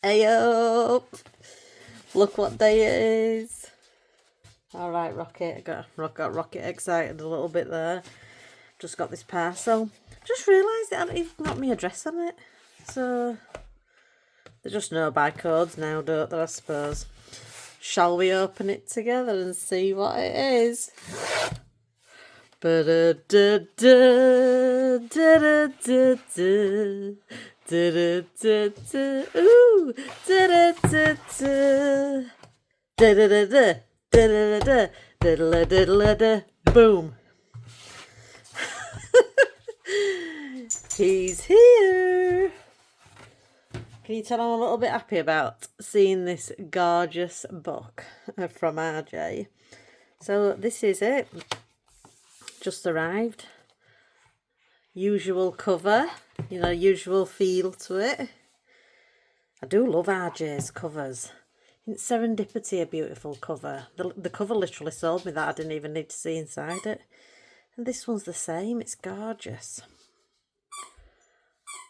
Hey up! Look what day it is. Alright, Rocket. Got Rocket excited a little bit there. Just got this parcel. Just realised it hadn't even got me address on it. So, there's just no barcodes now, don't there, I suppose. Shall we open it together and see what it is? Ooh, boom. He's here. Can you tell I'm a little bit happy about seeing this gorgeous book from RJ? So this is it. Just arrived. Usual cover, you know, usual feel to it. I do love RJ's covers. Isn't Serendipity a beautiful cover? The cover literally sold me that. I didn't even need to see inside it. And this one's the same. It's gorgeous.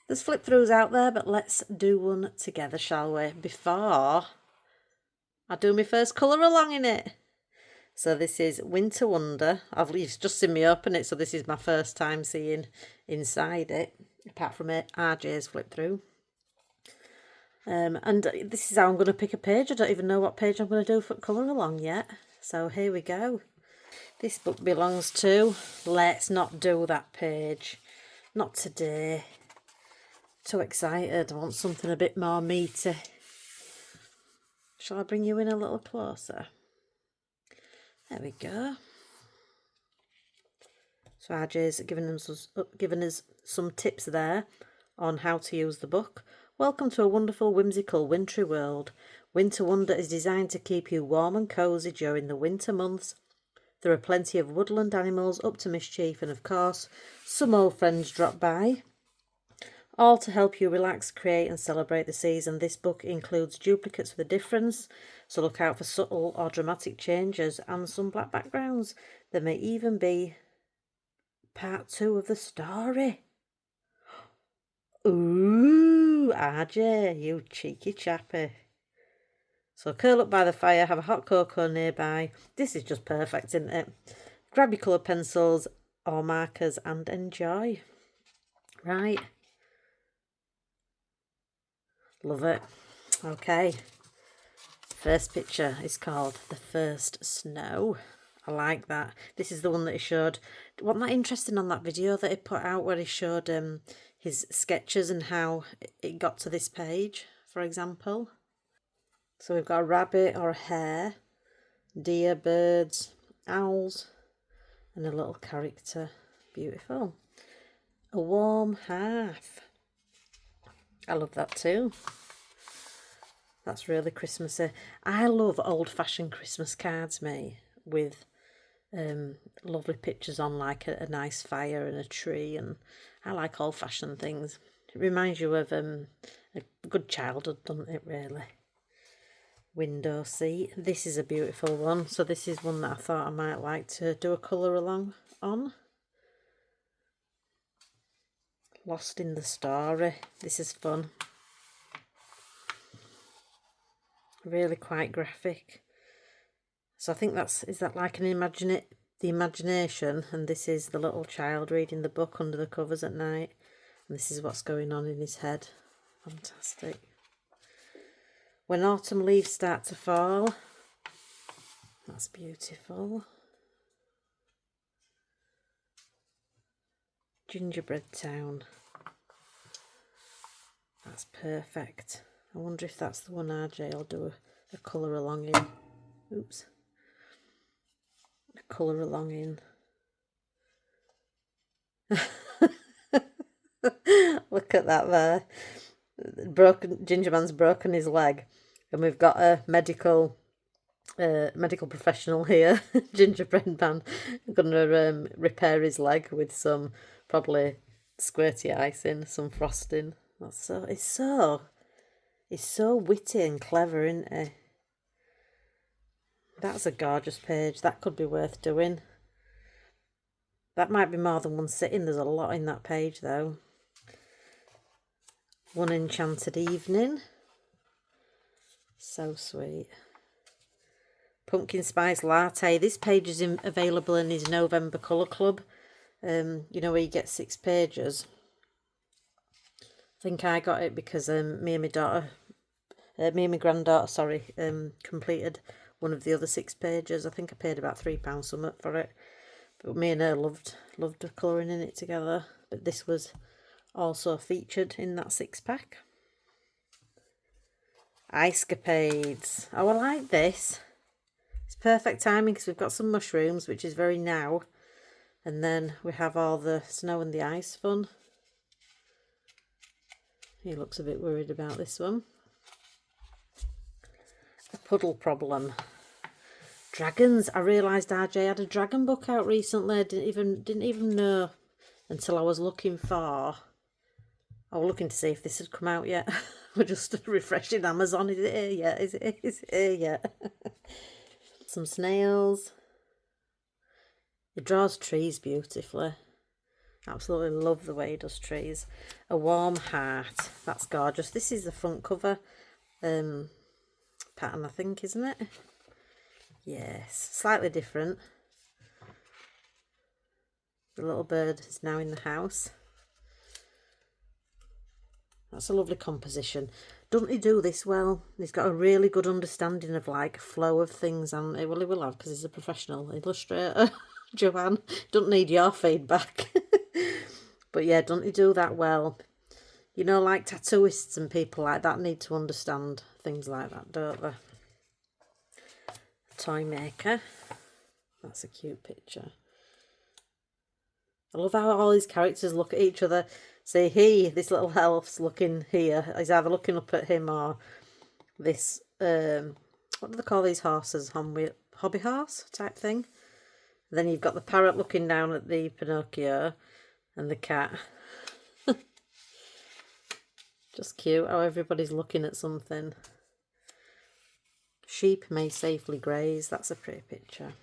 There's flip-throughs out there, but let's do one together, shall we? Before I do my first colour along in it. So this is Winter Wonder. You've just seen me open it, so this is my first time seeing inside it, apart from it, RJ's flip-through. And this is how I'm going to pick a page. I don't even know what page I'm going to do for colour along yet. So here we go. This book belongs to... Let's not do that page. Not today. Too excited. I want something a bit more meaty. Shall I bring you in a little closer? There we go. So RJ's given us some tips there on how to use the book. Welcome to a wonderful, whimsical, wintry world. Winter Wonder is designed to keep you warm and cosy during the winter months. There are plenty of woodland animals up to mischief, and of course, some old friends drop by. All to help you relax, create and celebrate the season. This book includes duplicates for the difference, so look out for subtle or dramatic changes and some black backgrounds. There may even be part 2 of the story. Ooh, RJ, you cheeky chappy. So curl up by the fire, have a hot cocoa nearby. This is just perfect, isn't it? Grab your coloured pencils or markers and enjoy. Right. Love it. Okay. First picture is called The First Snow. I like that. This is the one that he showed. Wasn't that interesting on that video that he put out where he showed his sketches and how it got to this page, for example? So we've got a rabbit or a hare, deer, birds, owls, and a little character. Beautiful. A warm hearth. I love that too. That's really Christmassy. I love old-fashioned Christmas cards, me, with lovely pictures on, like a nice fire and a tree, and I like old-fashioned things. It reminds you of a good childhood, doesn't it, really? Window seat. This is a beautiful one. So this is one that I thought I might like to do a colour along on. Lost in the Story. This is fun. Really quite graphic. So I think is that like the imagination, and this is the little child reading the book under the covers at night. And this is what's going on in his head. Fantastic. When autumn leaves start to fall. That's beautiful. Gingerbread Town. That's perfect. I wonder if that's the one RJ will do a colour along in. Oops. A colour along in. Look at that there. Gingerman's broken his leg. And we've got a medical professional here, gingerbread man, gonna repair his leg with some probably squirty icing, some frosting. It's so witty and clever, isn't it? That's a gorgeous page. That could be worth doing. That might be more than one sitting. There's a lot in that page though. One Enchanted Evening. So sweet. Pumpkin Spice Latte. This page is available in his November Colour Club. You know, where you get 6 pages. I think I got it because me and my granddaughter, sorry, completed one of the other 6 pages. I think I paid about £3 something for it. But me and her loved colouring in it together. But this was also featured in that 6-pack. Icecapades. Oh, I like this. It's perfect timing because we've got some mushrooms, which is very now. And then we have all the snow and the ice fun. He looks a bit worried about this one. A puddle problem. Dragons. I realised RJ had a dragon book out recently. I didn't even know until I was looking to see if this had come out yet. We're just refreshing Amazon. Is it here yet? Is it here yet? Some snails. He draws trees beautifully. Absolutely love the way he does trees. A warm heart. That's gorgeous. This is the front cover pattern, I think, isn't it? Yes. Slightly different. The little bird is now in the house. That's a lovely composition. Doesn't he do this well? He's got a really good understanding of like flow of things, and well, he will have because he's a professional illustrator. Joanne, don't need your feedback. But yeah, don't he do that well? You know, like tattooists and people like that need to understand things like that, don't they? Toy maker. That's a cute picture. I love how all these characters look at each other. See, this little elf's looking here. He's either looking up at him or this, what do they call these horses? Hobby horse type thing. And then you've got the parrot looking down at the Pinocchio and the cat. Just cute how everybody's looking at something. Sheep may safely graze. That's a pretty picture.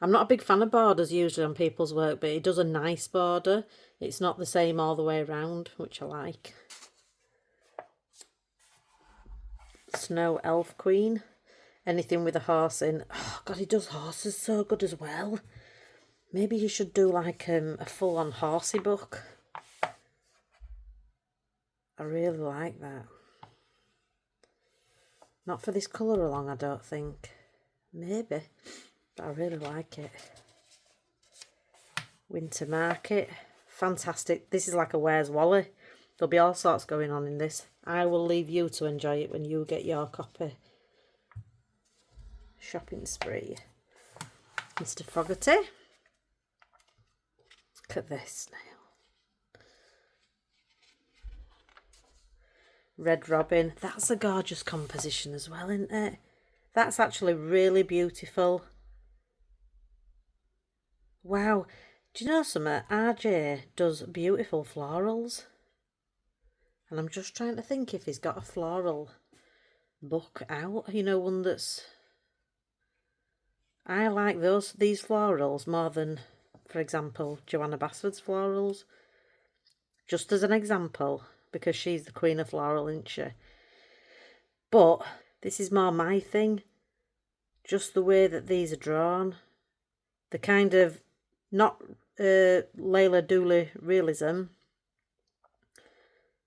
I'm not a big fan of borders usually on people's work, but he does a nice border. It's not the same all the way around, which I like. Snow Elf Queen. Anything with a horse in. Oh, God, he does horses so good as well. Maybe he should do like a full-on horsey book. I really like that. Not for this colour along, I don't think. Maybe. But I really like it. Winter Market. Fantastic. This is like a Where's Wally. There'll be all sorts going on in this. I will leave you to enjoy it when you get your copy. Shopping spree. Mr. Fogarty. Look at this snail. Red Robin. That's a gorgeous composition as well, isn't it? That's actually really beautiful. Wow. Do you know something? RJ does beautiful florals. And I'm just trying to think if he's got a floral book out. You know, one that's... I like these florals more than, for example, Joanna Basford's florals. Just as an example, because she's the queen of floral, isn't she? But this is more my thing. Just the way that these are drawn. The kind of, not Layla Dooley realism,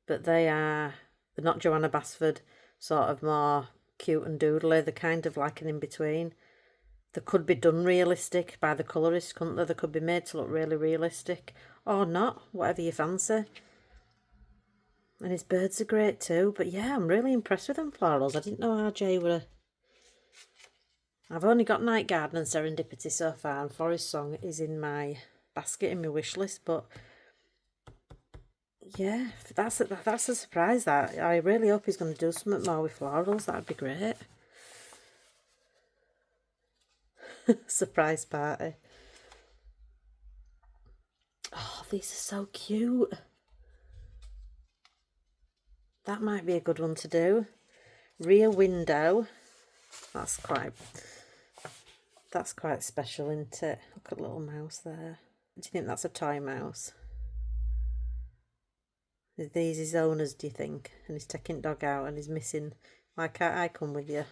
but they're not Joanna Basford, sort of more cute and doodly. They're kind of like an in-between. They could be done realistic by the colourist, couldn't they? They could be made to look really realistic. Or not, whatever you fancy. And his birds are great too. But yeah, I'm really impressed with them florals. I didn't know RJ were... I've only got Night Garden and Serendipity so far, and Forest Song is in my basket in my wish list. But yeah, that's a surprise. That I really hope he's going to do something more with florals. That'd be great. Surprise party. Oh, these are so cute. That might be a good one to do. Rear Window. That's quite special, isn't it? Look at little mouse there. Do you think that's a toy mouse? Are these his owners, do you think? And he's taking dog out and he's missing. Why can't I come with you?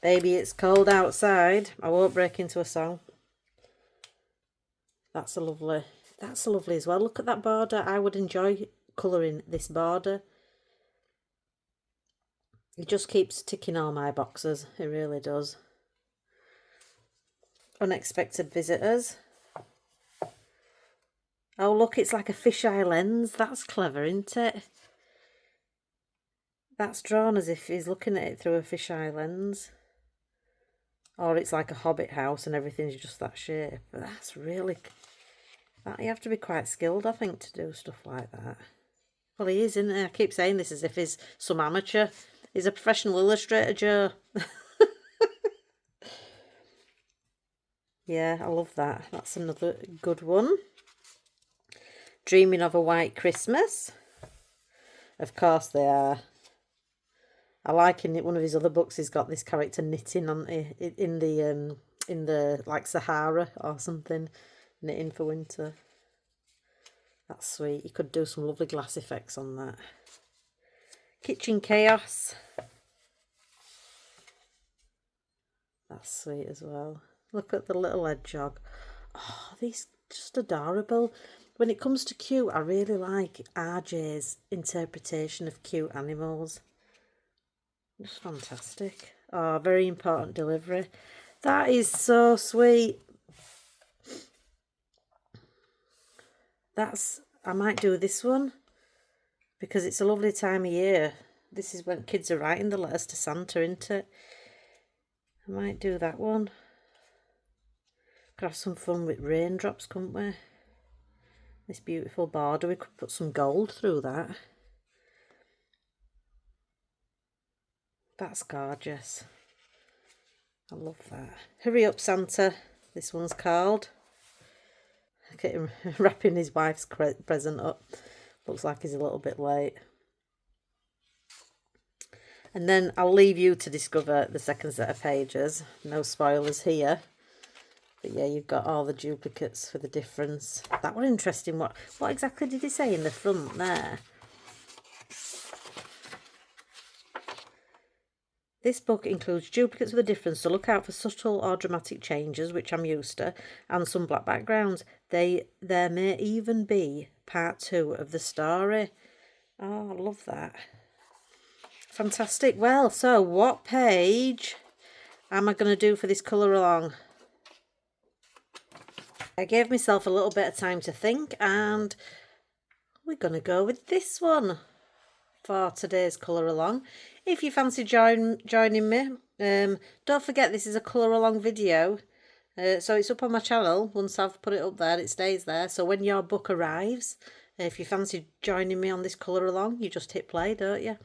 Baby, it's cold outside. I won't break into a song. That's a lovely as well. Look at that border. I would enjoy colouring this border. It just keeps ticking all my boxes. It really does. Unexpected visitors. Oh, look, it's like a fisheye lens. That's clever, isn't it? That's drawn as if he's looking at it through a fisheye lens. Or it's like a hobbit house and everything's just that shape. But that's really... You have to be quite skilled, I think, to do stuff like that. Well, he is, isn't he? I keep saying this as if he's some amateur. He's a professional illustrator, Joe. Yeah, I love that. That's another good one. Dreaming of a White Christmas. Of course they are. I like in one of his other books, he's got this character knitting on in the like Sahara or something, knitting for winter. That's sweet. You could do some lovely glass effects on that. Kitchen Chaos. That's sweet as well. Look at the little hedgehog. Oh, these just adorable. When it comes to cute, I really like RJ's interpretation of cute animals. Just fantastic. Oh, very important delivery. That is so sweet. I might do this one because it's a lovely time of year. This is when kids are writing the letters to Santa, isn't it? I might do that one. Could have some fun with raindrops, couldn't we? This beautiful border, we could put some gold through that. That's gorgeous. I love that. Hurry up, Santa. This one's called. Look at him wrapping his wife's present up. Looks like he's a little bit late. And then I'll leave you to discover the second set of pages. No spoilers here. But yeah, you've got all the duplicates for the difference. That was interesting. What exactly did he say in the front there? This book includes duplicates with a difference, so look out for subtle or dramatic changes, which I'm used to, and some black backgrounds. There may even be part 2 of the story. Oh, I love that. Fantastic. Well, so what page am I going to do for this colour along? I gave myself a little bit of time to think, and we're going to go with this one for today's colour along. If you fancy joining me, don't forget this is a colour along video, so it's up on my channel. Once I've put it up there, it stays there, so when your book arrives, if you fancy joining me on this colour along, you just hit play, don't you?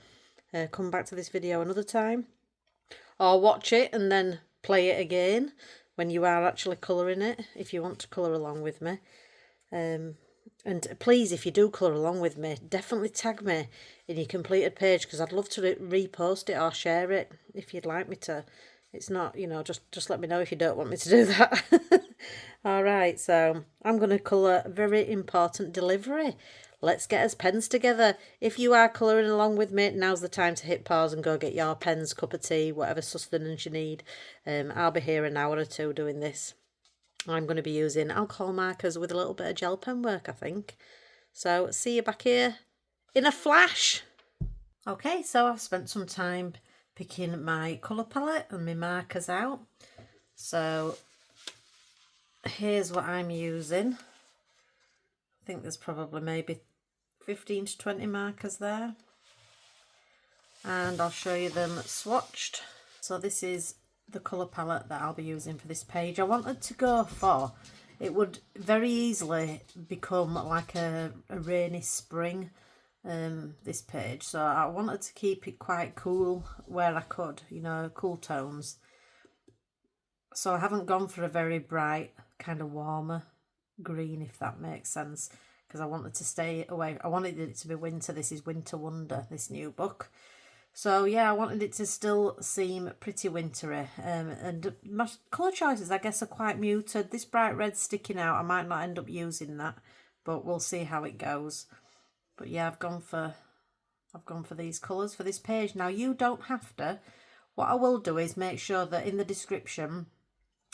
Come back to this video another time, or watch it and then play it again when you are actually colouring it, if you want to colour along with me. And please, if you do colour along with me, definitely tag me in your completed page, because I'd love to repost it or share it if you'd like me to. It's not, just let me know if you don't want me to do that. All right, so I'm going to colour a very important delivery. Let's get us pens together. If you are colouring along with me, now's the time to hit pause and go get your pens, cup of tea, whatever sustenance you need. I'll be here an hour or two doing this. I'm going to be using alcohol markers with a little bit of gel pen work, I think. So see you back here in a flash. Okay, so I've spent some time picking my colour palette and my markers out. So here's what I'm using. I think there's probably maybe 15 to 20 markers there. And I'll show you them swatched. So this is the colour palette that I'll be using for this page. I wanted to go for, it would very easily become like a rainy spring, this page. So I wanted to keep it quite cool where I could, cool tones. So I haven't gone for a very bright, kind of warmer green, if that makes sense, because I wanted to stay away. I wanted it to be winter. This is Winter Wonder, this new book. So yeah, I wanted it to still seem pretty wintry, and my colour choices, I guess, are quite muted. This bright red sticking out, I might not end up using that, but we'll see how it goes. But yeah, I've gone for these colours for this page. Now you don't have to. What I will do is make sure that in the description,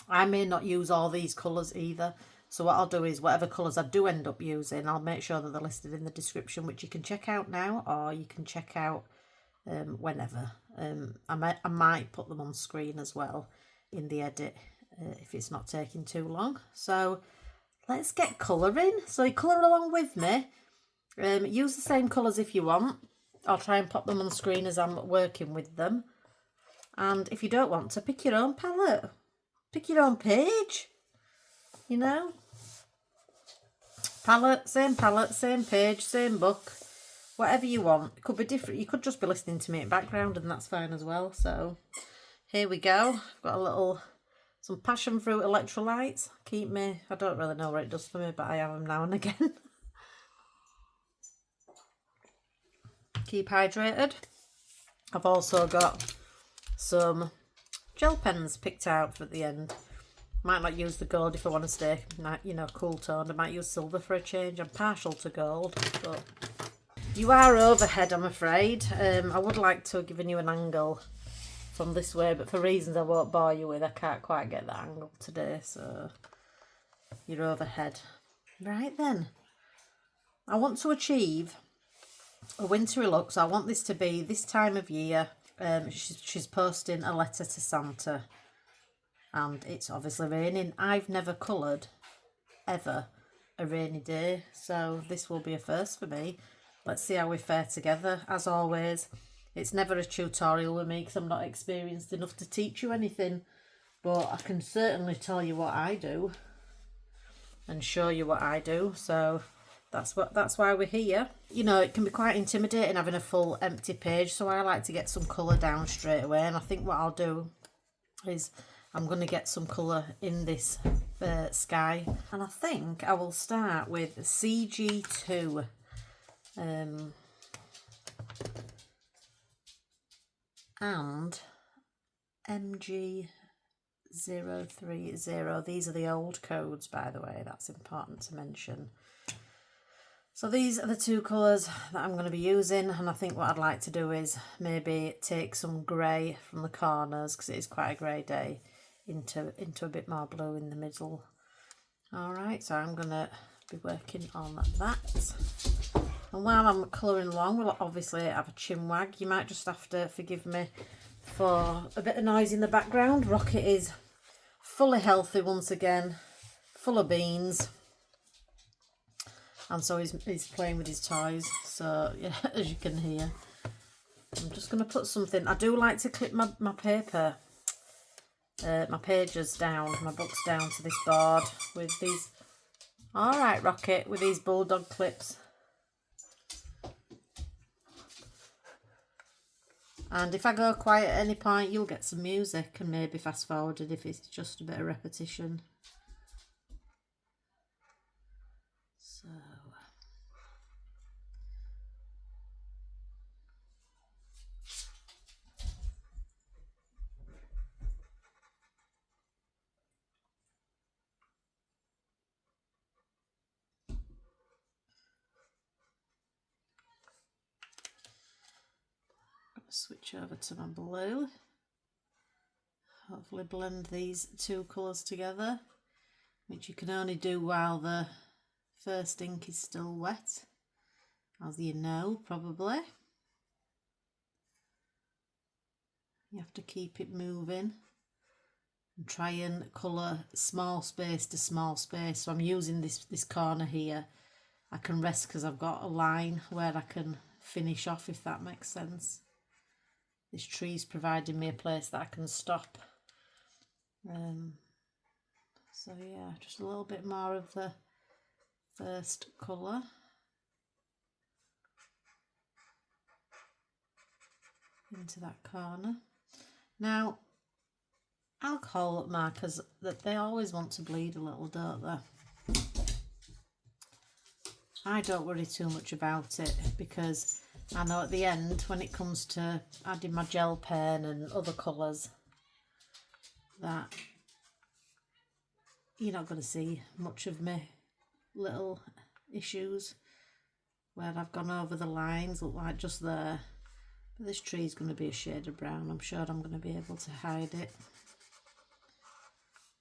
I may not use all these colours either. So what I'll do is whatever colours I do end up using, I'll make sure that they're listed in the description, which you can check out now or you can check out whenever. I might put them on screen as well in the edit if it's not taking too long. So let's get colouring. So you colour along with me. Use the same colours if you want. I'll try and pop them on screen as I'm working with them. And if you don't want to, pick your own palette. Pick your own page. You know? Palette, same page, same book. Whatever you want. It could be different. You could just be listening to me in background and that's fine as well. So here we go. I've got some passion fruit electrolytes. Keep me, I don't really know what it does for me, but I have them now and again. Keep hydrated. I've also got some gel pens picked out for the end. Might not use the gold if I want to stay, you know, cool toned. I might use silver for a change. I'm partial to gold, but you are overhead, I'm afraid. I would like to have given you an angle from this way, but for reasons I won't bore you with, I can't quite get that angle today, so you're overhead. Right then. I want to achieve a wintry look, so I want this to be this time of year. She's posting a letter to Santa and it's obviously raining. I've never coloured ever a rainy day, so this will be a first for me. Let's see how we fare together. As always, it's never a tutorial with me because I'm not experienced enough to teach you anything, but I can certainly tell you what I do and show you what I do. So that's why we're here. You know, it can be quite intimidating having a full empty page, so I like to get some colour down straight away. And I think what I'll do is I'm going to get some colour in this sky, and I think I will start with CG2. And MG030. These are the old codes, by the way, that's important to mention. So these are the two colours that I'm going to be using, and I think what I'd like to do is maybe take some grey from the corners, because it is quite a grey day, into a bit more blue in the middle. Alright, so I'm going to be working on that. And while I'm colouring along, we'll obviously have a chin wag. You might just have to forgive me for a bit of noise in the background. Rocket is fully healthy once again, full of beans. And so he's playing with his toys. So, yeah, as you can hear. I'm just going to put something. I do like to clip my paper, my pages down, my books down to this board with these. Alright, Rocket, with these bulldog clips. And if I go quiet at any point, you'll get some music and maybe fast forwarded if it's just a bit of repetition. So switch over to my blue. Hopefully blend these two colours together, which you can only do while the first ink is still wet, as you know probably. You have to keep it moving and try and colour small space to small space. So I'm using this corner here. I can rest because I've got a line where I can finish off, if that makes sense. This tree's providing me a place that I can stop. So yeah, just a little bit more of the first colour. Into that corner. Now, alcohol markers, that they always want to bleed a little, don't they? I don't worry too much about it because I know at the end, when it comes to adding my gel pen and other colours, that you're not going to see much of my little issues. where I've gone over the lines, look like just there. But this tree is going to be a shade of brown. I'm sure I'm going to be able to hide it.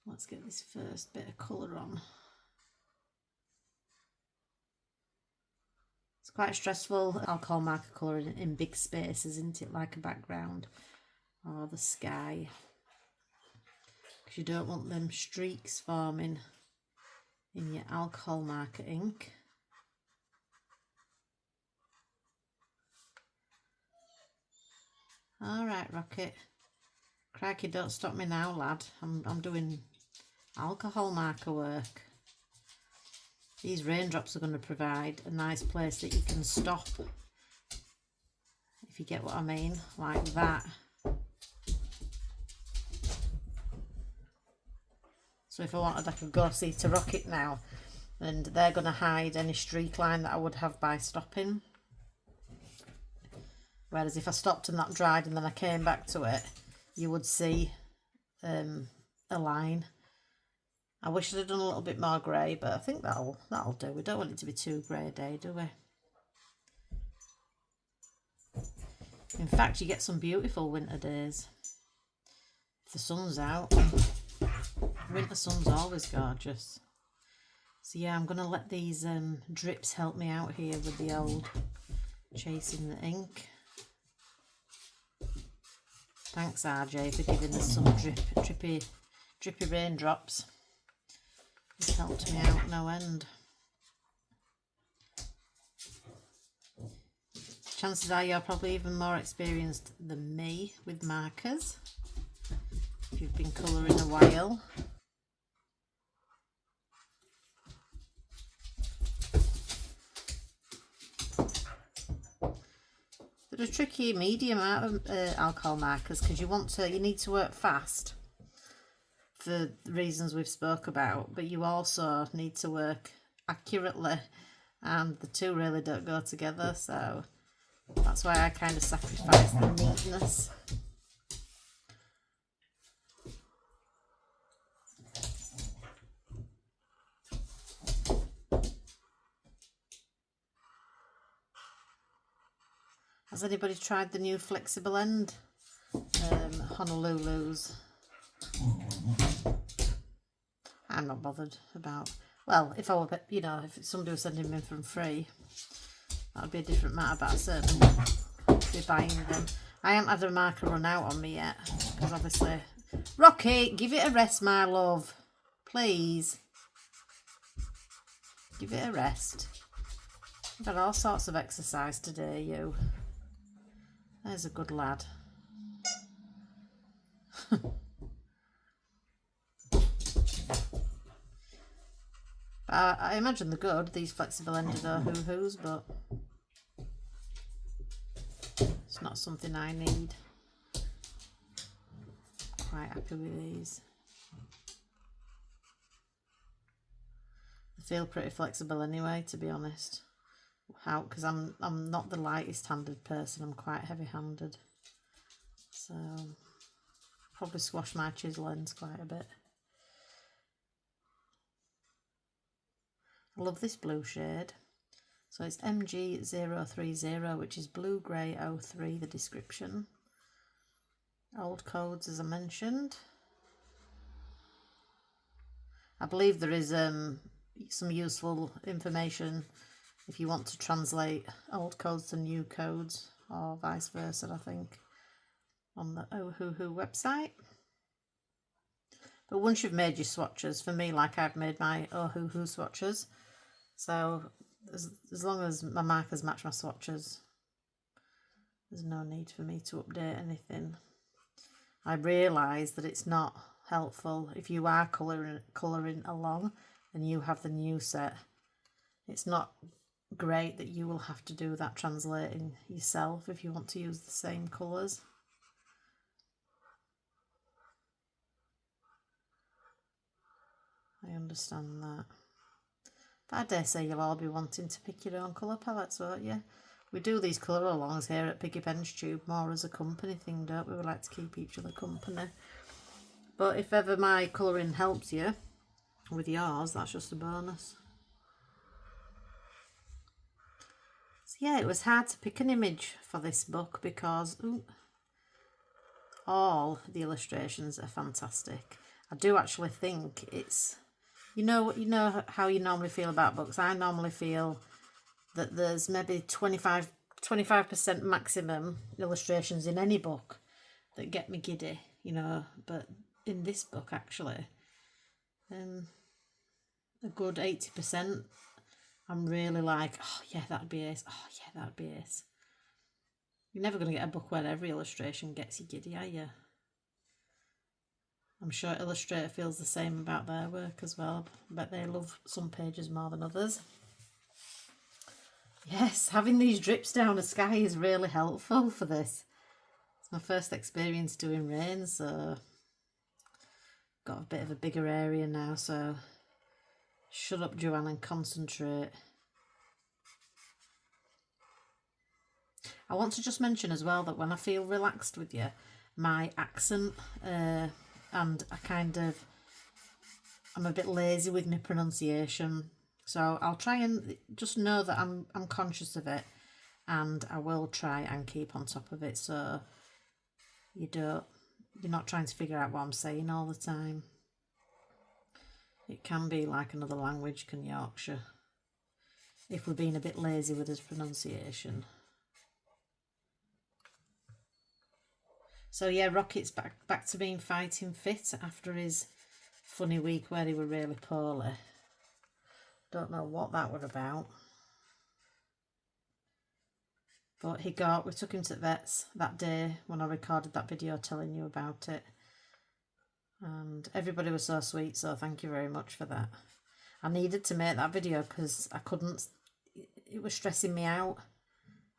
Let's get this first bit of colour on. It's quite stressful, alcohol marker colouring in big spaces, isn't it, like a background or the sky, because you don't want them streaks forming in your alcohol marker ink. Alright, Rocket. Crikey, don't stop me now, lad. I'm doing alcohol marker work. These raindrops are going to provide a nice place that you can stop, if you get what I mean, like that. So if I wanted, I could go see to Rocket now, and they're going to hide any streak line that I would have by stopping. Whereas if I stopped and that dried and then I came back to it, you would see a line. I wish I'd have done a little bit more grey, but I think that'll do. We don't want it to be too grey a day, do we? In fact, you get some beautiful winter days if the sun's out. Winter sun's always gorgeous. So yeah, I'm going to let these drips help me out here with the old chasing the ink. Thanks, RJ, for giving us some drippy raindrops. It's helped me out no end. Chances are you're probably even more experienced than me with markers, if you've been colouring a while. They're a tricky medium out of alcohol markers, because you need to work fast for the reasons we've spoke about, but you also need to work accurately, and the two really don't go together, so that's why I kind of sacrifice the neatness. Has anybody tried the new flexible end Honolulu's? I'm not bothered about. Well, if I were, you know, if somebody was sending me from free, that would be a different matter. But I certainly would be buying them. I haven't had a marker run out on me yet, because obviously, Rocky, give it a rest, my love, please. Give it a rest. You've had all sorts of exercise today, you. There's a good lad. I imagine they're good, these flexible ended Ohuhus, but it's not something I need. Quite happy with these. They feel pretty flexible anyway, to be honest. Because I'm not the lightest handed person, I'm quite heavy handed. So probably squash my chisel ends quite a bit. I love this blue shade. So it's MG030, which is blue grey 03, the description. Old codes, as I mentioned. I believe there is some useful information if you want to translate old codes to new codes, or vice versa, I think, on the Ohuhu website. But once you've made your swatches, for me, like I've made my Ohuhu swatches, so as long as my markers match my swatches, there's no need for me to update anything. I realise that it's not helpful if you are colouring along and you have the new set. It's not great that you will have to do that translating yourself if you want to use the same colours. I understand that. But I dare say you'll all be wanting to pick your own colour palettes, won't you? We do these colour alongs here at Piggy Ben's Tube more as a company thing, don't we? We like to keep each other company. But if ever my colouring helps you with yours, that's just a bonus. So yeah, it was hard to pick an image for this book because all the illustrations are fantastic. I do actually think it's, you know how you normally feel about books. I normally feel that there's maybe 25% maximum illustrations in any book that get me giddy, you know, but in this book actually, a good 80%, I'm really like, oh yeah, that'd be ace. Oh yeah, that'd be ace. You're never going to get a book where every illustration gets you giddy, are you? I'm sure Illustrator feels the same about their work as well. I bet they love some pages more than others. Yes, having these drips down the sky is really helpful for this. It's my first experience doing rain, so got a bit of a bigger area now, so shut up, Joanne, and concentrate. I want to just mention as well that when I feel relaxed with you, my accent and I'm a bit lazy with my pronunciation, so I'll try and just know that I'm conscious of it, and I will try and keep on top of it, so you're not trying to figure out what I'm saying all the time. It can be like another language, can Yorkshire, if we're being a bit lazy with his pronunciation. So yeah, Rocket's back to being fighting fit after his funny week where he were really poorly. Don't know what that was about. But we took him to the vets that day when I recorded that video telling you about it. And everybody was so sweet, so thank you very much for that. I needed to make that video because I couldn't, it was stressing me out,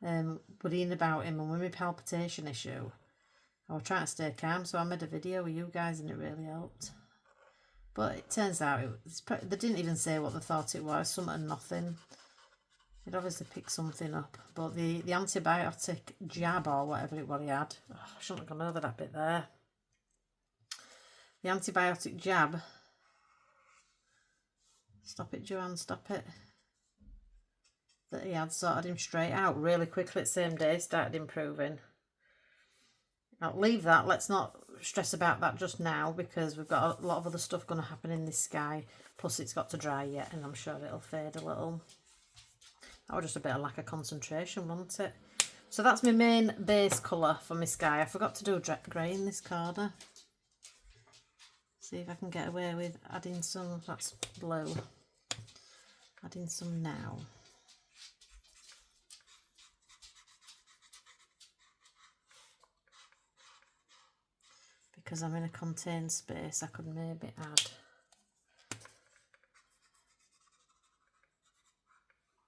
worrying about him, and with my palpitation issue. I was trying to stay calm, so I made a video with you guys and it really helped. But it turns out they didn't even say what they thought it was, something and nothing. It obviously picked something up. But the antibiotic jab or whatever it was he had, I shouldn't have gone over that bit there. The antibiotic jab, stop it Joanne, stop it, that he had sorted him straight out really quickly the same day, started improving. I'll leave that, let's not stress about that just now because we've got a lot of other stuff going to happen in this sky, plus it's got to dry yet and I'm sure it'll fade a little. That was just a bit of lack of concentration, wasn't it? So that's my main base colour for my sky. I forgot to do grey in this corner. See if I can get away with adding some, that's blue. Adding some now. Because I'm in a contained space, I could maybe add.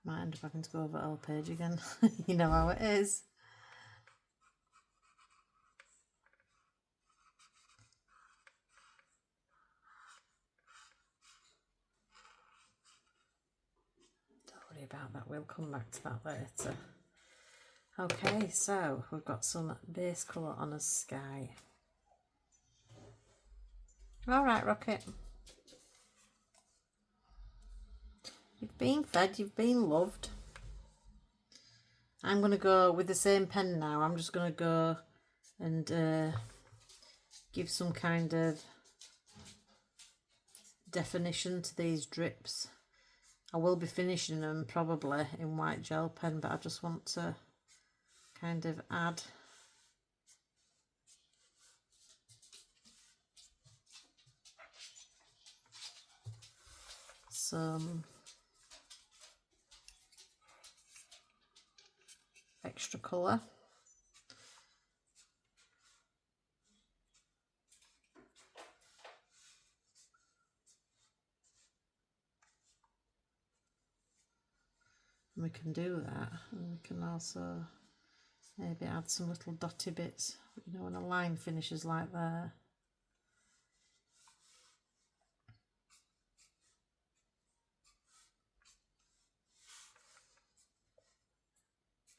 Might end up having to go over the whole page again. You know how it is. Don't worry about that, we'll come back to that later. Okay, so we've got some base colour on a sky. All right, Rocket. You've been fed, you've been loved. I'm going to go with the same pen now. I'm just going to go and give some kind of definition to these drips. I will be finishing them probably in white gel pen, but I just want to kind of add some extra colour. And we can do that, and we can also maybe add some little dotty bits, you know, when a line finishes like that.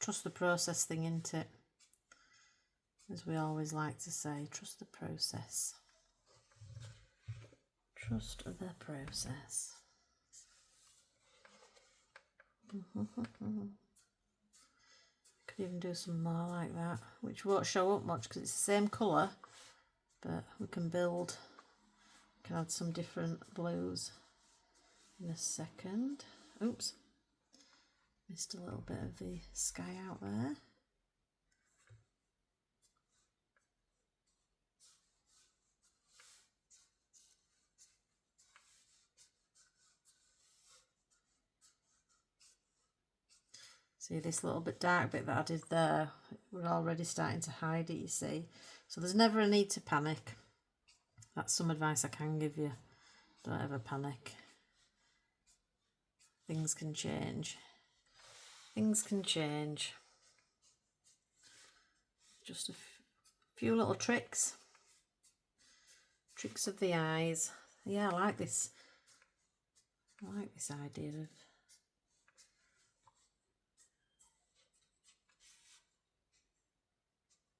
Trust the process thing, isn't it? As we always like to say, trust the process. Trust the process. Could even do some more like that, which won't show up much because it's the same colour, but we can build, can add some different blues in a second. Oops, missed a little bit of the sky out there. See this little bit dark bit that I did there, we're already starting to hide it, you see. So there's never a need to panic. That's some advice I can give you. Don't ever panic. Things can change. Things can change. Just a few little tricks. Tricks of the eyes. Yeah, I like this. I like this idea of...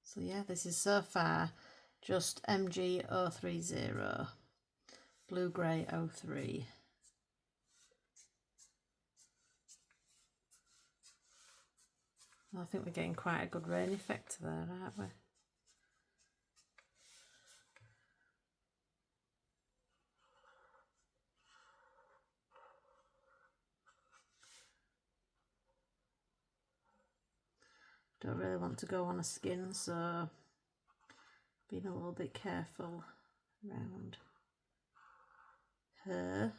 So yeah, this is so far just MG030, blue grey 03. I think we're getting quite a good rain effect there, aren't we? Don't really want to go on a skin, so being a little bit careful around her.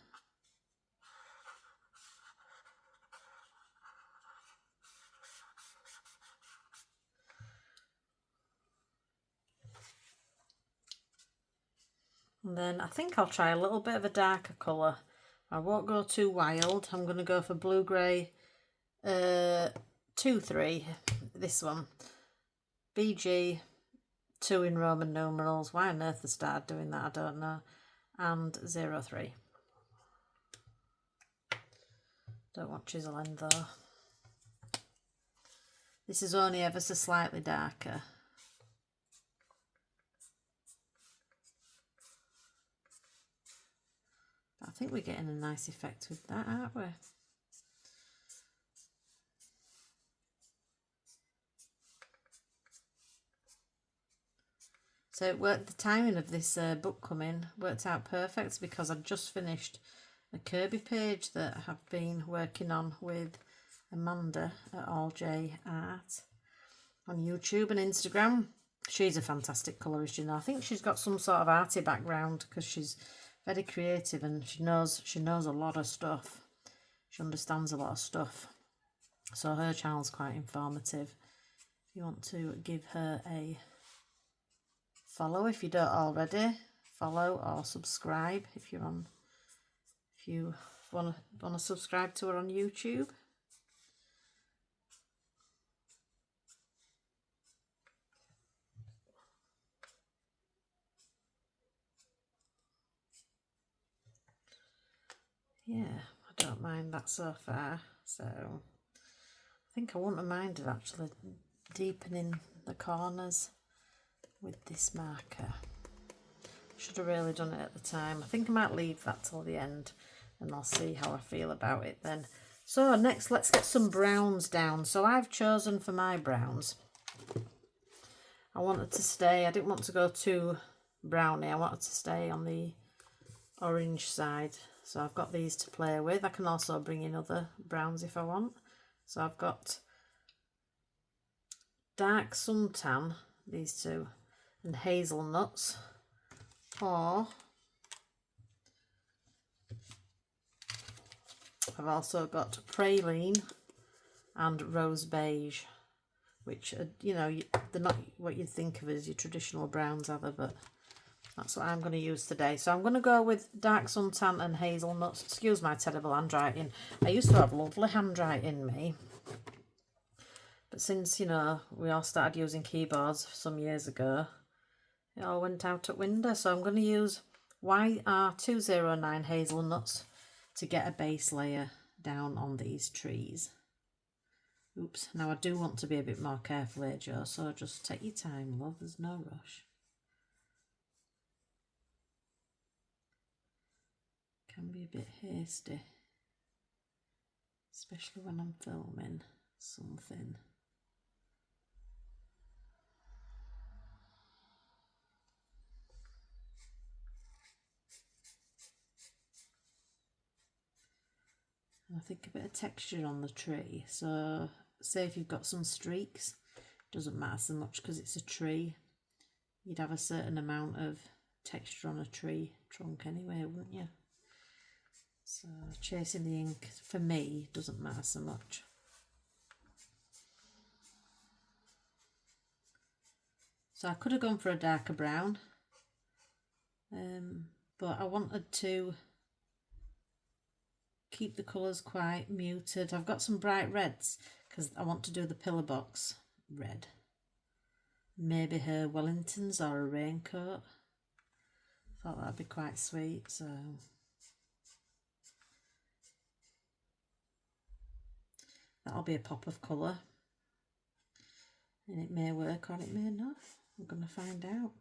And then I think I'll try a little bit of a darker colour. I won't go too wild. I'm going to go for blue grey 2-3, this one. BG, 2 in Roman numerals. Why on earth they started doing that, I don't know. And 03. Don't want chisel end though. This is only ever so slightly darker. But I think we're getting a nice effect with that, aren't we? So it worked, the timing of this book coming worked out perfect because I'd just finished a Kirby page that I've been working on with Amanda at RJ Art on YouTube and Instagram. She's a fantastic colourist, you know. I think she's got some sort of arty background because she's very creative and she knows a lot of stuff. She understands a lot of stuff. So her channel's quite informative. If you want to give her a follow, if you don't already, follow or subscribe if you're on, if you want to subscribe to her on YouTube. Yeah, I don't mind that so far. So I think I wouldn't have minded actually deepening the corners with this marker. Should have really done it at the time. I think I might leave that till the end and I'll see how I feel about it then. So next let's get some browns down. So I've chosen for my browns, I wanted to stay, I didn't want to go too browny, I wanted to stay on the orange side. So I've got these to play with. I can also bring in other browns if I want. So I've got dark Suntan, these two, and Hazelnuts, or I've also got Praline and Rose Beige, which are, you know, they're not what you'd think of as your traditional browns, are they? But that's what I'm going to use today. So I'm going to go with dark Suntan and Hazelnuts. Excuse my terrible handwriting. I used to have lovely handwriting, me. But since, you know, we all started using keyboards some years ago, it all went out at window. So I'm going to use YR209 Hazelnuts to get a base layer down on these trees. Oops. Now I do want to be a bit more careful here, Joe, so just take your time, love. There's no rush. Can be a bit hasty, especially when I'm filming something. think a bit of texture on the tree. So say if you've got some streaks, doesn't matter so much because it's a tree. You'd have a certain amount of texture on a tree trunk anyway, wouldn't you? So chasing the ink for me doesn't matter so much. So I could have gone for a darker brown, but I wanted to keep the colours quite muted. I've got some bright reds because I want to do the pillar box red. Maybe her Wellingtons or a raincoat. Thought that'd be quite sweet, so that'll be a pop of colour. And it may work or it may not. I'm going to find out.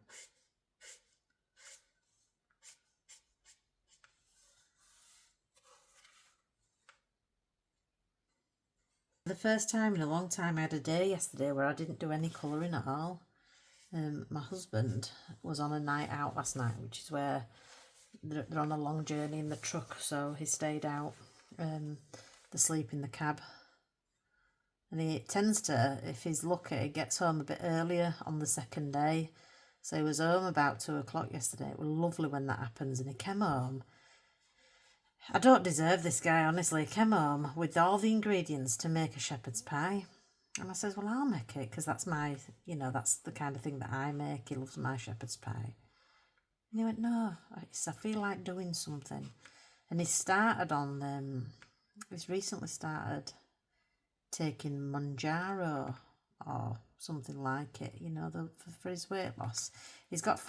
The first time in a long time, I had a day yesterday where I didn't do any colouring at all. My husband was on a night out last night, which is where they're on a long journey in the truck, so he stayed out, to sleep in the cab. And he tends to, if he's lucky, gets home a bit earlier on the second day. So he was home about 2 o'clock yesterday. It was lovely when that happens, and he came home. I don't deserve this guy, honestly. He came home with all the ingredients to make a shepherd's pie. And I says, well, I'll make it, because that's my, that's the kind of thing that I make. He loves my shepherd's pie. And he went, no, I feel like doing something. And he started on, he's recently started taking Manjaro or something like it, for his weight loss. He's got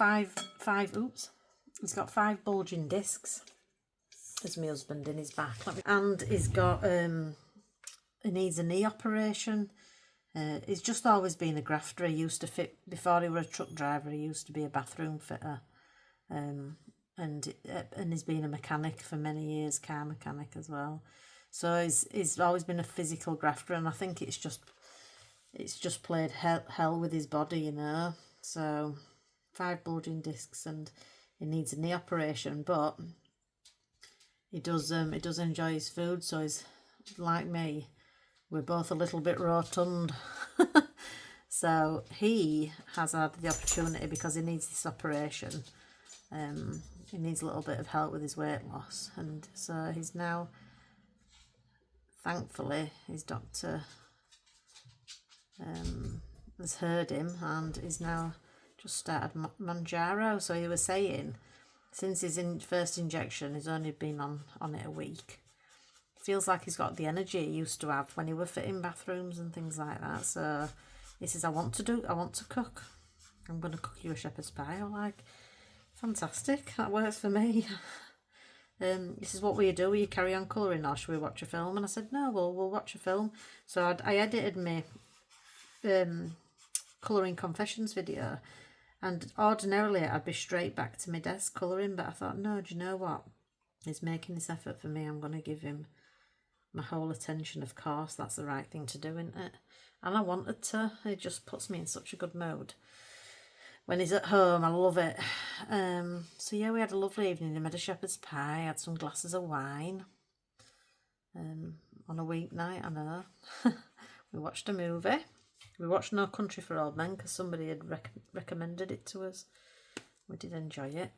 he's got 5 bulging discs. There's my husband in his back. And he's got, he needs a knee operation. He's just always been a grafter. He used to fit, before he was a truck driver, he used to be a bathroom fitter. And he's been a mechanic for many years, car mechanic as well. So he's always been a physical grafter, and I think it's just played hell with his body, So 5 bulging discs, and he needs a knee operation, but he does enjoy his food. So he's like me. We're both a little bit rotund. So he has had the opportunity, because he needs this operation. He needs a little bit of help with his weight loss, and so he's now, thankfully, his doctor has heard him, and he's now just started Manjaro. So he was saying, since his first injection, he's only been on it a week. Feels like he's got the energy he used to have when he were fitting bathrooms and things like that. So he says, I want to cook. I'm going to cook you a shepherd's pie. I'm like, fantastic, that works for me. He says, what will you do? Will you carry on colouring, or should we watch a film? And I said, no, we'll watch a film. So I edited my colouring confessions video, and ordinarily I'd be straight back to my desk colouring, but I thought, no, do you know what? He's making this effort for me. I'm going to give him my whole attention. Of course, that's the right thing to do, isn't it? And I wanted to. It just puts me in such a good mood. When he's at home, I love it. So yeah, we had a lovely evening. I made a shepherd's pie, had some glasses of wine. On a weeknight, I know. We watched a movie. We watched No Country for Old Men because somebody had recommended it to us. We did enjoy it.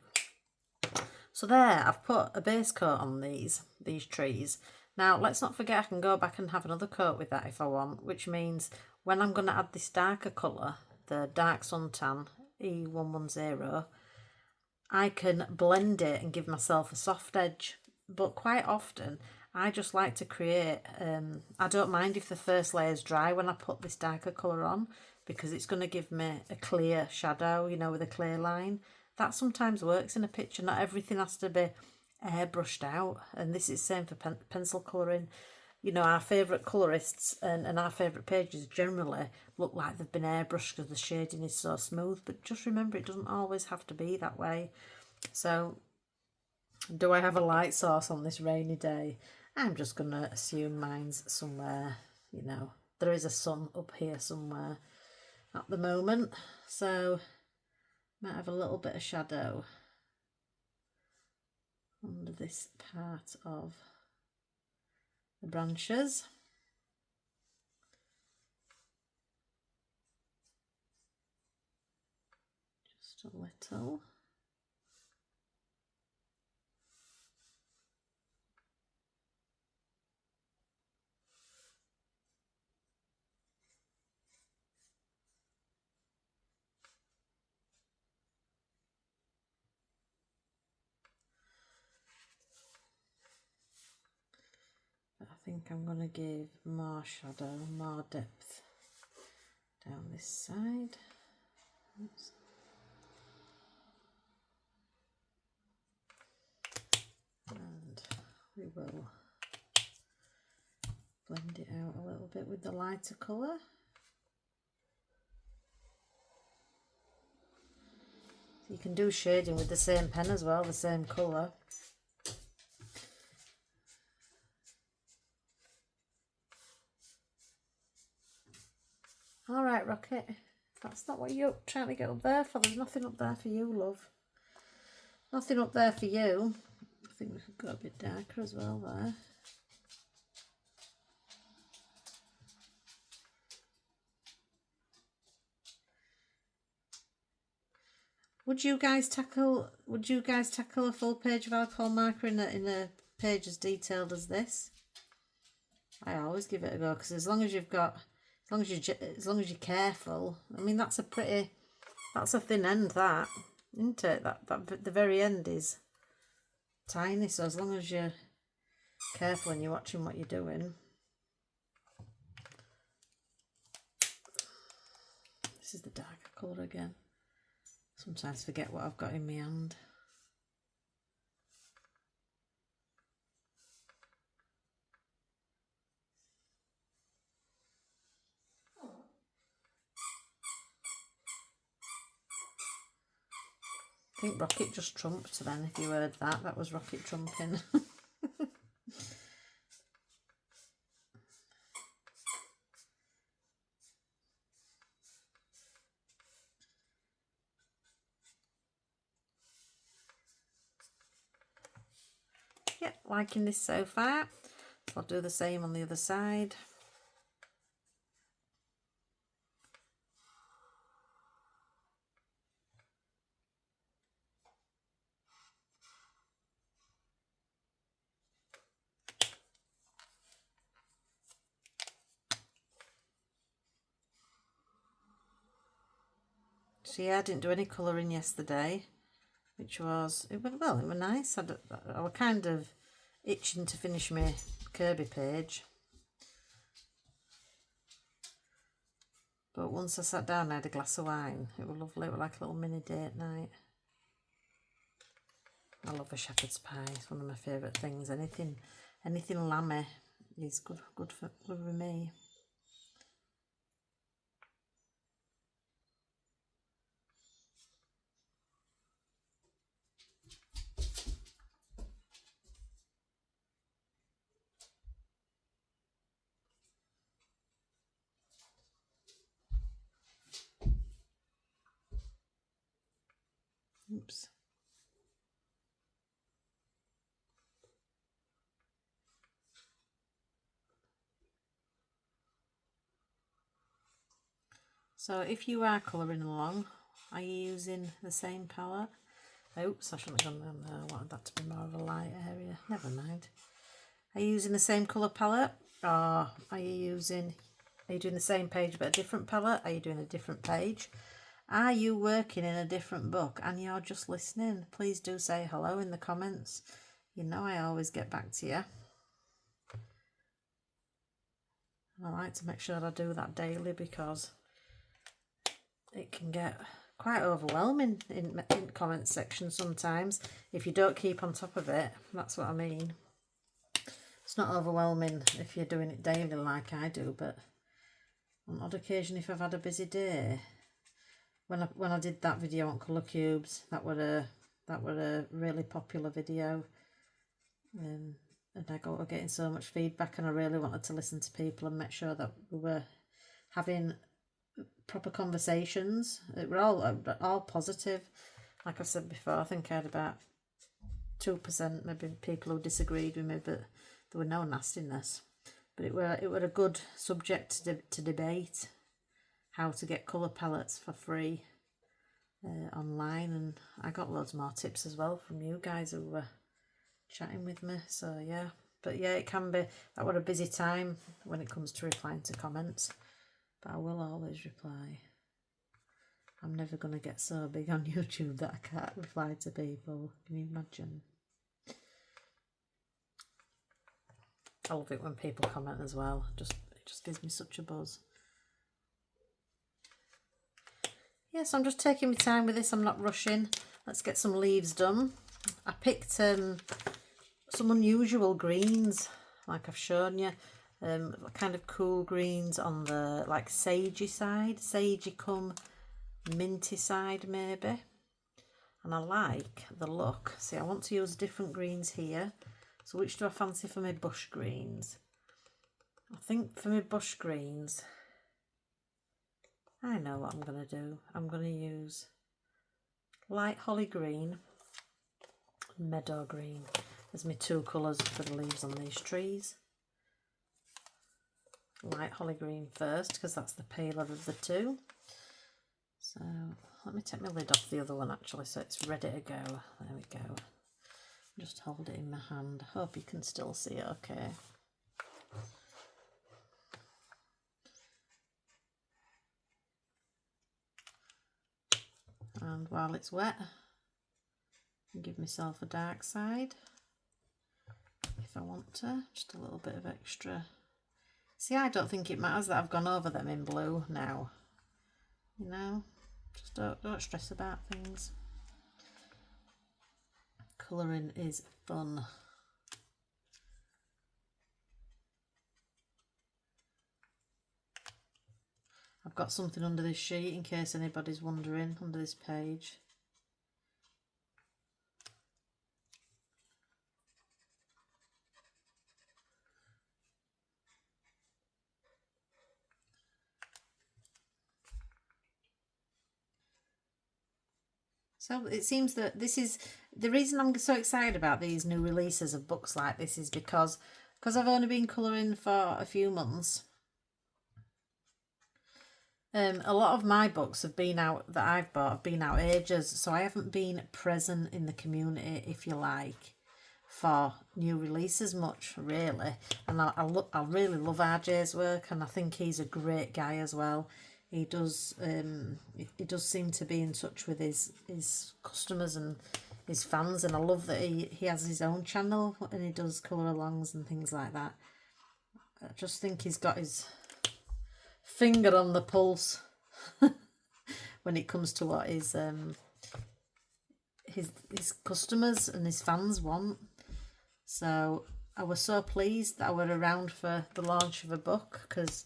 So there, I've put a base coat on these trees. Now, let's not forget I can go back and have another coat with that if I want, which means when I'm going to add this darker colour, the dark Suntan E110, I can blend it and give myself a soft edge. But quite often, I just like to create, I don't mind if the first layer is dry when I put this darker colour on, because it's going to give me a clear shadow, with a clear line. That sometimes works in a picture. Not everything has to be airbrushed out, and this is the same for pencil colouring. Our favourite colourists and our favourite pages generally look like they've been airbrushed because the shading is so smooth, but just remember, it doesn't always have to be that way. So do I have a light source on this rainy day? I'm just going to assume mine's somewhere, there is a sun up here somewhere at the moment, so might have a little bit of shadow under this part of the branches. Just a little. I think I'm going to give more shadow, more depth down this side. Oops. And we will blend it out a little bit with the lighter colour. You can do shading with the same pen as well, the same colour. Alright, Rocket, that's not what you're trying to get up there for. There's nothing up there for you, love. Nothing up there for you. I think we could go a bit darker as well there. Would you guys tackle a full page of alcohol marker in a page as detailed as this? I always give it a go, because as long as you're careful. I mean, that's a thin end, that, isn't it? That the very end is tiny, so as long as you're careful and you're watching what you're doing. This is the darker colour again. Sometimes forget what I've got in my hand. I think Rocket just trumped then, if you heard that. That was Rocket trumping. Yeah, liking this so far. So I'll do the same on the other side. So yeah, I didn't do any colouring yesterday, which was, it went nice. I was kind of itching to finish my Kirby page. But once I sat down, I had a glass of wine. It was lovely. It was like a little mini date night. I love a shepherd's pie. It's one of my favourite things. Anything lamby is good with me. Oops. So if you are colouring along, are you using the same palette? Oops, I shouldn't have gone down there. I wanted that to be more of a light area. Never mind. Are you using the same colour palette? Or are you doing the same page but a different palette? Are you doing a different page? Are you working in a different book and you're just listening? Please do say hello in the comments. You know I always get back to you. I like to make sure I do that daily, because it can get quite overwhelming in comment section sometimes if you don't keep on top of it. That's what I mean. It's not overwhelming if you're doing it daily like I do, but on odd occasion, if I've had a busy day, when I did that video on colour cubes, that were a really popular video, and I got getting so much feedback, and I really wanted to listen to people and make sure that we were having proper conversations. It were all positive. Like I said before, I think I had about 2% maybe people who disagreed with me, but there were no nastiness. But it were a good subject to debate, how to get colour palettes for free online, and I got loads more tips as well from you guys who were chatting with me. So yeah, but yeah, it can be, that were a busy time when it comes to replying to comments, but I will always reply. I'm never going to get so big on YouTube that I can't reply to people. Can you imagine? I love it when people comment as well. It just gives me such a buzz. Yes, I'm just taking my time with this. I'm not rushing. Let's get some leaves done. I picked some unusual greens, like I've shown you. Kind of cool greens on the like sagey side, sagey come minty side maybe. And I like the look. See, I want to use different greens here. So which do I fancy for my bush greens? I think for my bush greens, I know what I'm going to do. I'm going to use light holly green and meadow green as my two colours for the leaves on these trees. Light holly green first, because that's the paler of the two. So let me take my lid off the other one actually, so it's ready to go. There we go. Just hold it in my hand. Hope you can still see it okay. And while it's wet, I'll give myself a dark side if I want to. Just a little bit of extra. See, I don't think it matters that I've gone over them in blue now. You know, just don't stress about things. Colouring is fun. I've got something under this sheet in case anybody's wondering, under this page. So it seems that this is the reason I'm so excited about these new releases of books like this, is because I've only been colouring for a few months. A lot of my books have been out, that I've bought, have been out ages, so I haven't been present in the community, if you like, for new releases much, really. And I really love RJ's work, and I think he's a great guy as well. He does seem to be in touch with his customers and his fans, and I love that he has his own channel and he does colour alongs and things like that. I just think he's got his finger on the pulse when it comes to what his customers and his fans want. So I was so pleased that I were around for the launch of a book, because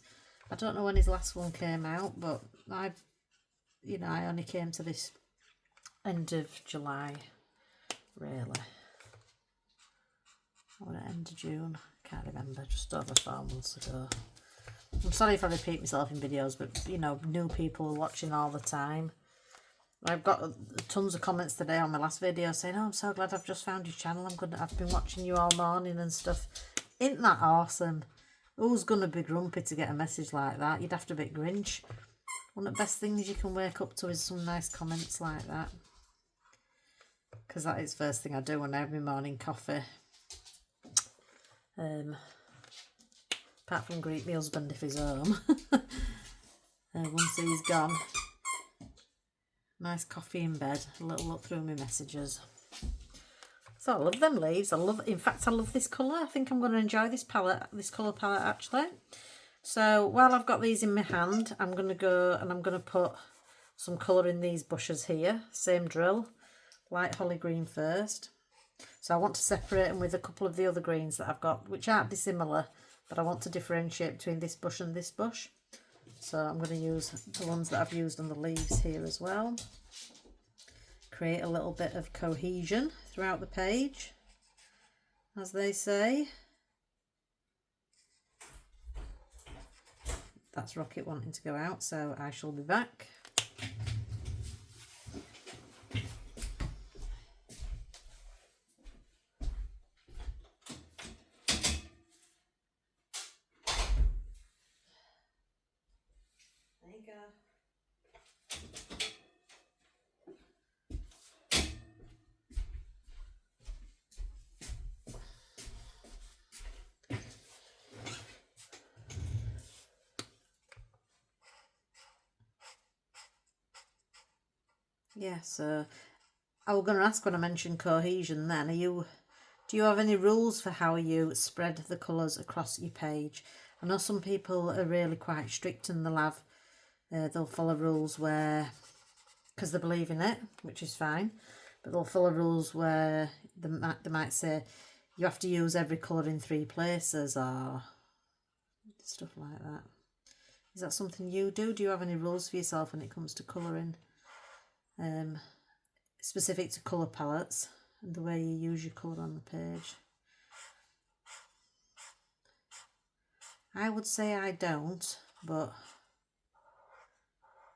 I don't know when his last one came out, but I only came to this end of July, really. Or end of June, can't remember, just over 4 months ago. I'm sorry if I repeat myself in videos, but you know, new people are watching all the time. I've got tons of comments today on my last video saying, "Oh, I'm so glad I've just found your channel. I've been watching you all morning and stuff." Isn't that awesome? Who's gonna be grumpy to get a message like that? You'd have to be Grinch. One of the best things you can wake up to is some nice comments like that, because that is the first thing I do when I have my morning coffee. Apart from greet my husband if he's home. Once he's gone, nice coffee in bed, a little look through my messages. So I love them leaves. In fact, I love this colour. I think I'm going to enjoy this colour palette actually. So while I've got these in my hand, I'm going to go and I'm going to put some colour in these bushes here. Same drill, light holly green first. So I want to separate them with a couple of the other greens that I've got, which aren't dissimilar, but I want to differentiate between this bush and this bush. So I'm going to use the ones that I've used on the leaves here as well. Create a little bit of cohesion throughout the page, as they say. That's Rocket wanting to go out, so I shall be back. you go. Yeah, so I was going to ask when I mentioned cohesion then, do you have any rules for how you spread the colours across your page? I know some people are really quite strict and they'll follow rules where, because they believe in it, which is fine, but they'll follow rules where they might say you have to use every colour in 3 places or stuff like that. Is that something you do? Do you have any rules for yourself when it comes to colouring? Specific to colour palettes and the way you use your colour on the page? I would say I don't, but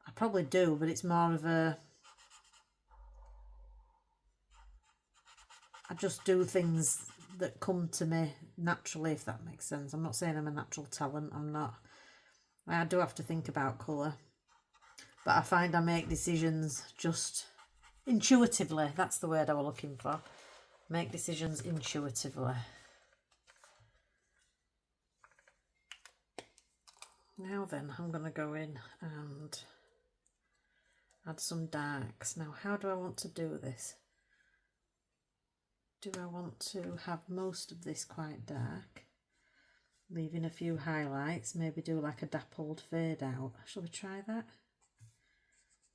I probably do, but it's more of a, I just do things that come to me naturally, if that makes sense. I'm not saying I'm a natural talent, I'm not. I do have to think about colour, but I find I make decisions just intuitively. That's the word I was looking for. Make decisions intuitively. Now then, I'm going to go in and add some darks. Now, how do I want to do this? Do I want to have most of this quite dark, leaving a few highlights, maybe do like a dappled fade out? Shall we try that?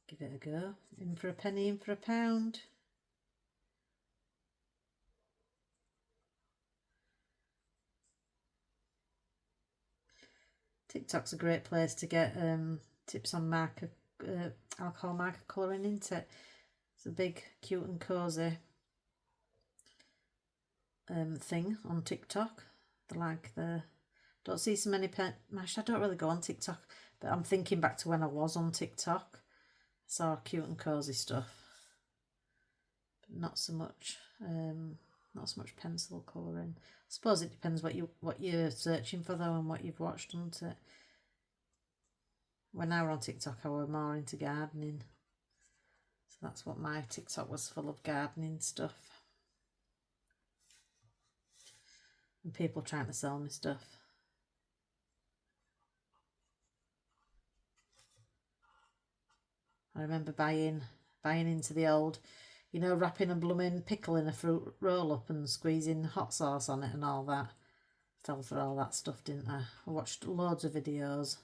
Give it a go. In for a penny, in for a pound. TikTok's a great place to get tips on alcohol marker colouring, isn't it? It's a big, cute and cosy thing on TikTok. Don't see so many I don't really go on TikTok, but I'm thinking back to when I was on TikTok. I saw cute and cosy stuff, but not so much pencil colouring. I suppose it depends what you're searching for though, and what you've watched, doesn't it? When I were on TikTok, I were more into gardening, so that's what my TikTok was full of, gardening stuff and people trying to sell me stuff. I remember buying into the old, wrapping a blooming pickle in a fruit roll up and squeezing hot sauce on it and all that. Fell for all that stuff, didn't I? I watched loads of videos.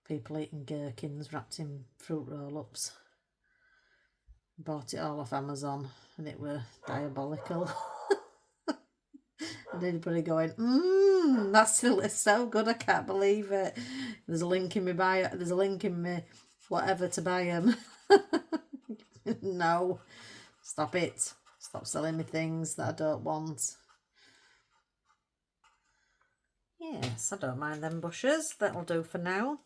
People eating gherkins wrapped in fruit roll-ups. Bought it all off Amazon and it were diabolical. And everybody going, that's so good, I can't believe it. There's a link in me whatever to buy them. No, stop it. Stop selling me things that I don't want. Yes, I don't mind them bushes. That'll do for now.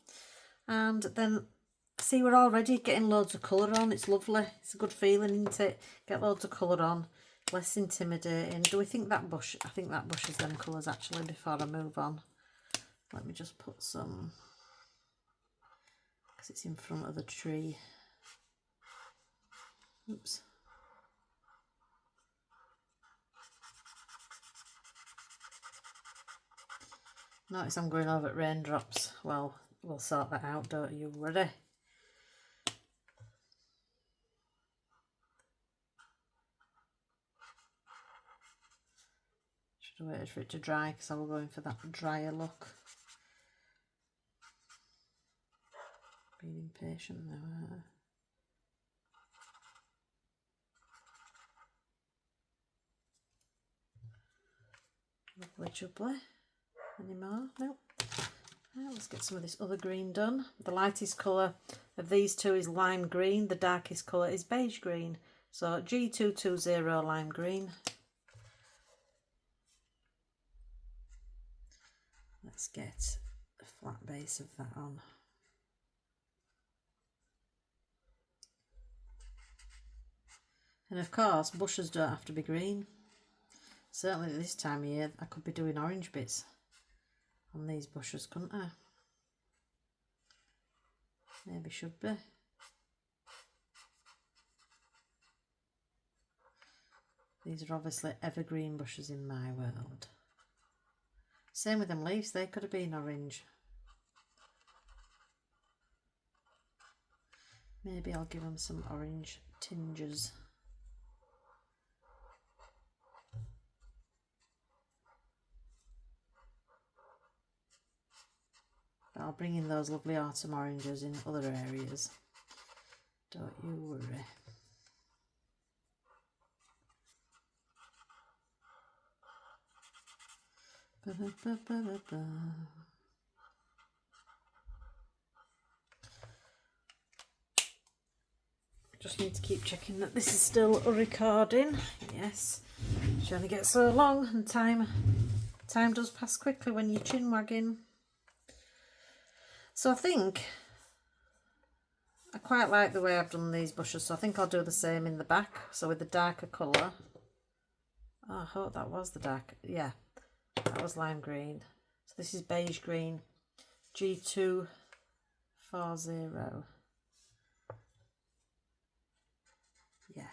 And then, see, we're already getting loads of colour on. It's lovely. It's a good feeling, isn't it? Get loads of colour on. Less intimidating. Do we think that bush? I think that bush is them colours actually, before I move on. Let me just put some, because it's in front of the tree. Oops. Notice I'm going over at raindrops. Well, we'll sort that out, don't you worry. Should have waited for it to dry because I was going for that drier look. Being impatient now. Lovely jubbly. Any more? Nope. Right, let's get some of this other green done. The lightest colour of these two is lime green. The darkest colour is beige green. So G220 lime green. Let's get a flat base of that on. And of course, bushes don't have to be green. Certainly at this time of year, I could be doing orange bits on these bushes, couldn't I? Maybe should be. These are obviously evergreen bushes in my world. Same with them leaves, they could have been orange. Maybe I'll give them some orange tinges. But I'll bring in those lovely autumn oranges in other areas. Don't you worry. Ba -ba -ba -ba -ba -ba. Just need to keep checking that this is still recording. Yes, it only gets so long, and time does pass quickly when you're chin wagging. So I think I quite like the way I've done these bushes, so I think I'll do the same in the back. So with the darker colour. Oh, I hope that was the dark. Yeah, that was lime green. So this is beige green, G240. Yeah.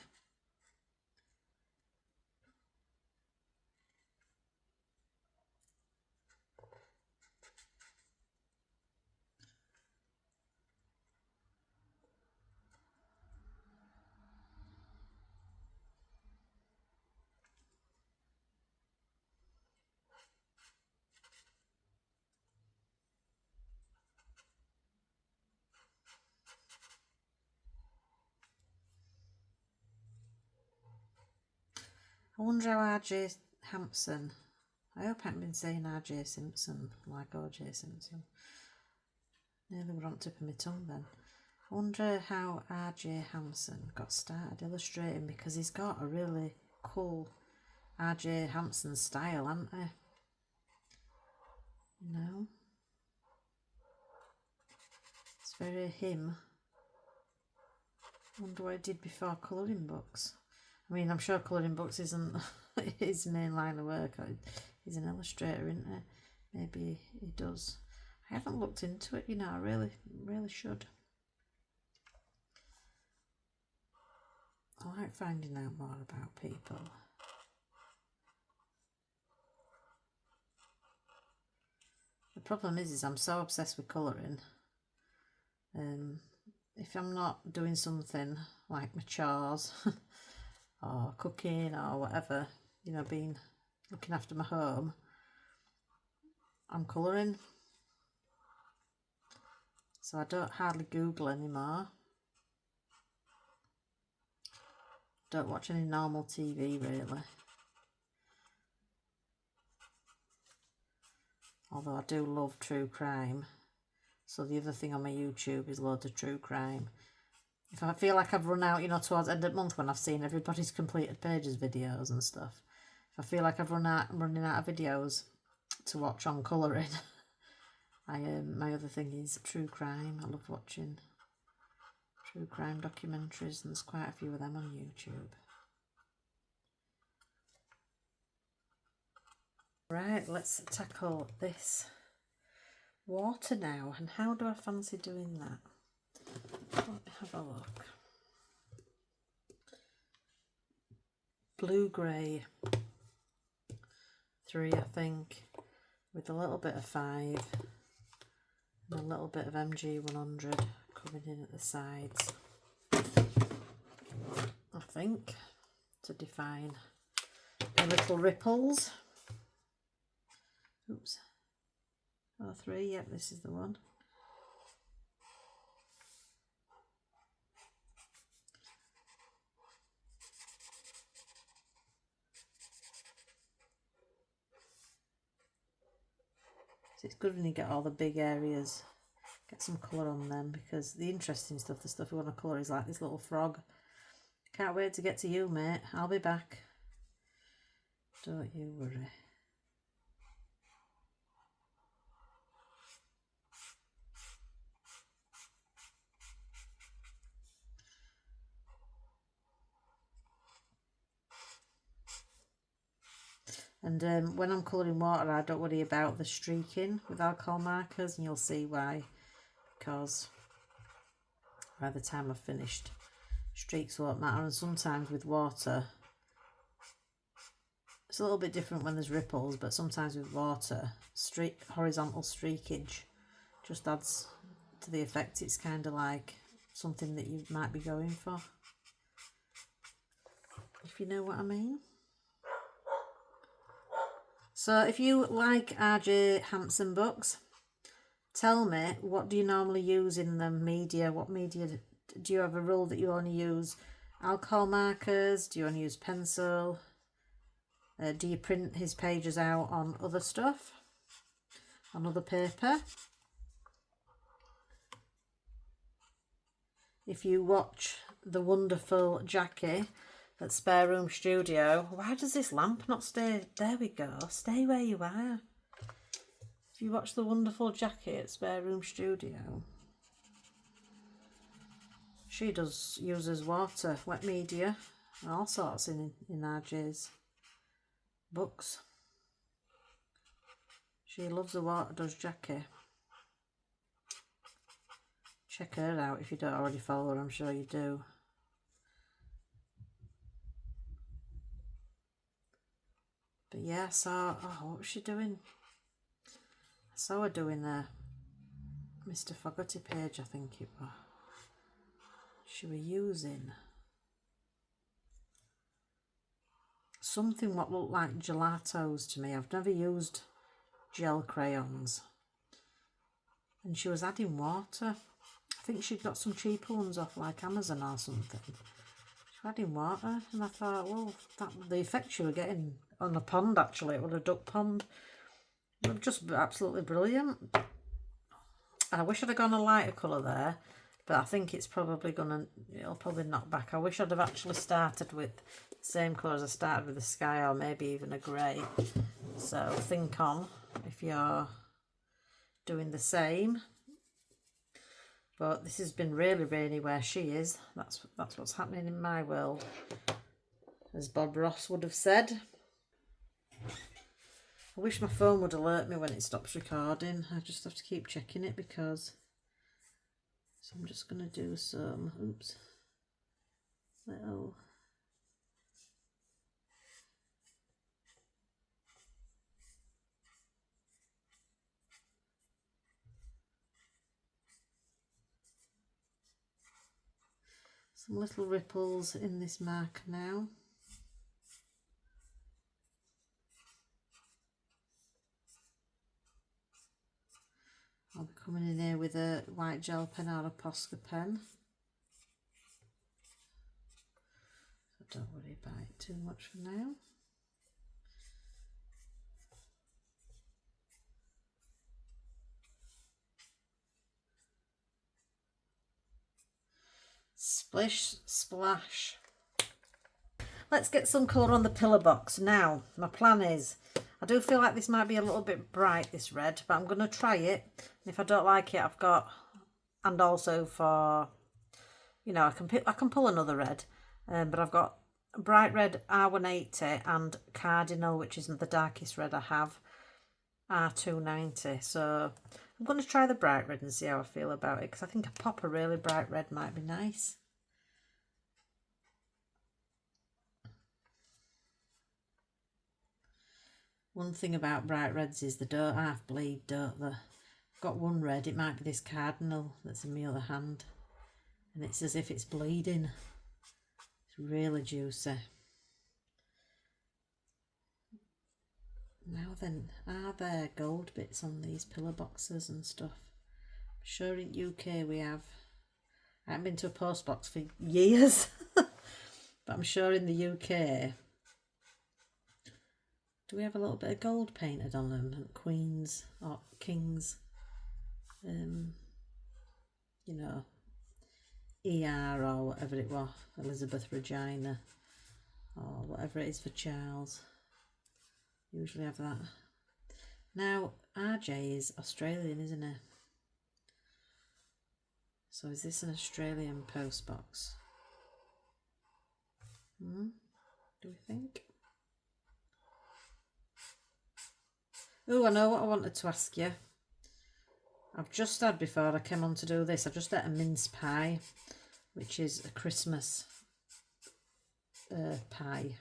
I wonder how RJ Hampson, I hope I haven't been saying RJ Simpson like OJ Simpson. Nearly were on tip of my tongue then. I wonder how RJ Hampson got started illustrating, because he's got a really cool RJ Hampson style, hasn't he? You know? It's very him. I wonder what he did before colouring books. I mean, I'm sure colouring books isn't his main line of work. He's an illustrator, isn't he? Maybe he does. I haven't looked into it, you know, I really should. I like finding out more about people. The problem is I'm so obsessed with colouring. If I'm not doing something like my chores or cooking or whatever, you know, looking after my home, I'm colouring. So I don't hardly Google anymore. Don't watch any normal TV really. Although I do love true crime. So the other thing on my YouTube is loads of true crime. If I feel like I've run out, you know, towards the end of the month when I've seen everybody's completed pages videos and stuff. If I feel like I'm running out of videos to watch on colouring, my other thing is true crime. I love watching true crime documentaries, and there's quite a few of them on YouTube. Right, let's tackle this water now. And how do I fancy doing that? Let me have a look. Blue-grey 3, I think, with a little bit of 5 and a little bit of MG100 coming in at the sides, I think, to define the little ripples. Oops. 03, yep, this is the one. So it's good when you get all the big areas, get some colour on them, because the interesting stuff, the stuff we want to colour, is like this little frog. Can't wait to get to you, mate. I'll be back. Don't you worry. And when I'm colouring water, I don't worry about the streaking with alcohol markers, and you'll see why. Because by the time I've finished. Streaks won't matter, and sometimes with water, it's a little bit different when there's ripples, but sometimes with water, horizontal streakage just adds to the effect. It's kind of like something that you might be going for, if you know what I mean. So if you like RJ Hampson books, tell me, what do you normally use in the media? What media do you have a rule that you only use? Alcohol markers? Do you only use pencil? Do you print his pages out on other stuff? On other paper? If you watch the wonderful Jackie at Spare Room Studio, why does this lamp not stay? There we go. Stay where you are. If you watch the wonderful Jackie at Spare Room Studio, she uses water, wet media, all sorts in RJ's books. She loves the water, does Jackie. Check her out if you don't already follow her, I'm sure you do. But yeah, I saw, what was she doing? I saw her doing a Mr. Fogarty page, I think it was. She was using something what looked like gelatos to me. I've never used gel crayons. And she was adding water. I think she'd got some cheaper ones off like Amazon or something. She was adding water, and I thought, well, the effect she was getting on a pond, actually, it was a duck pond. It was just absolutely brilliant. I wish I'd have gone a lighter colour there, but I think it's probably it'll probably knock back. I wish I'd have actually started with the same colour as I started with the sky, or maybe even a grey. So think on if you're doing the same. But this has been really rainy where she is. That's what's happening in my world, as Bob Ross would have said. I wish my phone would alert me when it stops recording. I just have to keep checking it because... So I'm just going to do some, little... some little ripples in this marker now. I'll be coming in here with a white gel pen or a Posca pen. So don't worry about it too much for now. Splish, splash. Let's get some colour on the pillar box. Now, my plan is, I do feel like this might be a little bit bright, this red, but I'm going to try it. And if I don't like it, I've got, and also for, you know, I can pull another red, but I've got bright red R180 and Cardinal, which is the darkest red I have, R290. So I'm going to try the bright red and see how I feel about it, because I think a pop of really bright red might be nice. One thing about bright reds is they don't half bleed, don't they? I've got one red, it might be this Cardinal that's in my other hand, and it's as if it's bleeding. It's really juicy. Now then, are there gold bits on these pillar boxes and stuff? I'm sure in UK we have. I haven't been to a post box for years, but I'm sure in the UK, do we have a little bit of gold painted on them? And queens or kings, you know, ER or whatever it was, Elizabeth Regina, or whatever it is for Charles. Usually have that. Now, RJ is Australian, isn't he? So is this an Australian post box? Do we think? Oh, I know what I wanted to ask you. I've just had, before I came on to do this, I just had a mince pie, which is a Christmas pie,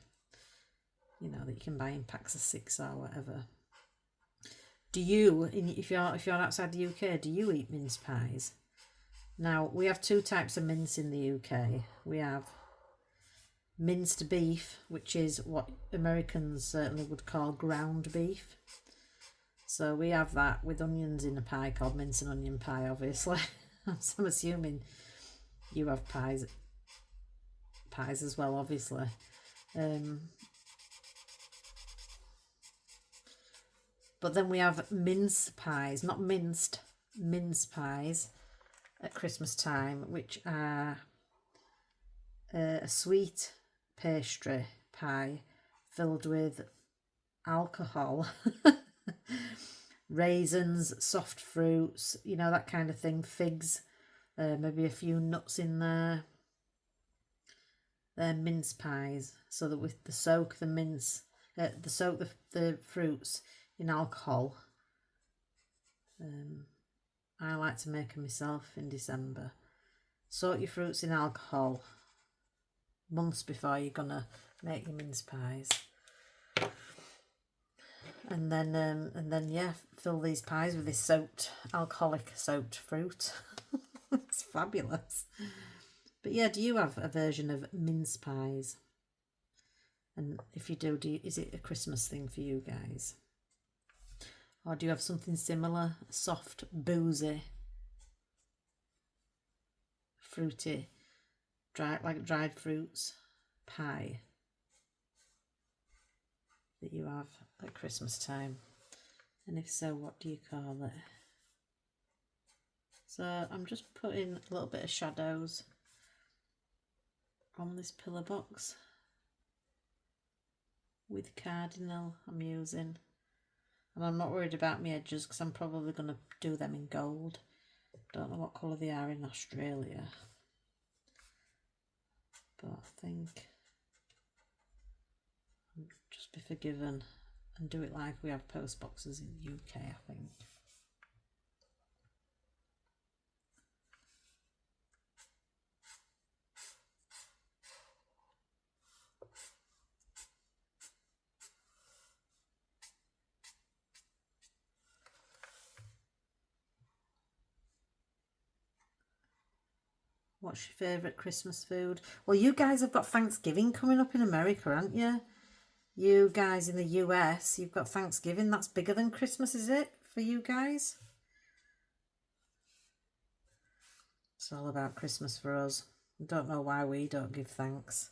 you know, that you can buy in packs of 6 or whatever. Do you, if you're outside the UK, do you eat mince pies? Now, we have 2 types of mince in the UK. We have minced beef, which is what Americans certainly would call ground beef. So we have that with onions in a pie called mince and onion pie, obviously. So I'm assuming you have pies as well, obviously. But then we have mince pies, not minced, mince pies at Christmas time, which are a sweet pastry pie filled with alcohol, raisins, soft fruits, you know, that kind of thing, figs, maybe a few nuts in there. They're mince pies, so that with the soak the fruits in alcohol. I like to make them myself in December. Soak your fruits in alcohol months before you're gonna make your mince pies, and then yeah, fill these pies with this alcoholic soaked fruit. It's fabulous. But yeah, do you have a version of mince pies? And if you do, is it a Christmas thing for you guys? Or do you have something similar? A soft, boozy, fruity, dried fruits pie that you have at Christmas time? And if so, what do you call it? So I'm just putting a little bit of shadows on this pillar box with Cardinal I'm using. And I'm not worried about my edges because I'm probably going to do them in gold. Don't know what colour they are in Australia, but I think I'll just be forgiven and do it like we have post boxes in the UK, I think. What's your favourite Christmas food? Well, you guys have got Thanksgiving coming up in America, aren't you? You guys in the US, you've got Thanksgiving. That's bigger than Christmas, is it, for you guys? It's all about Christmas for us. I don't know why we don't give thanks.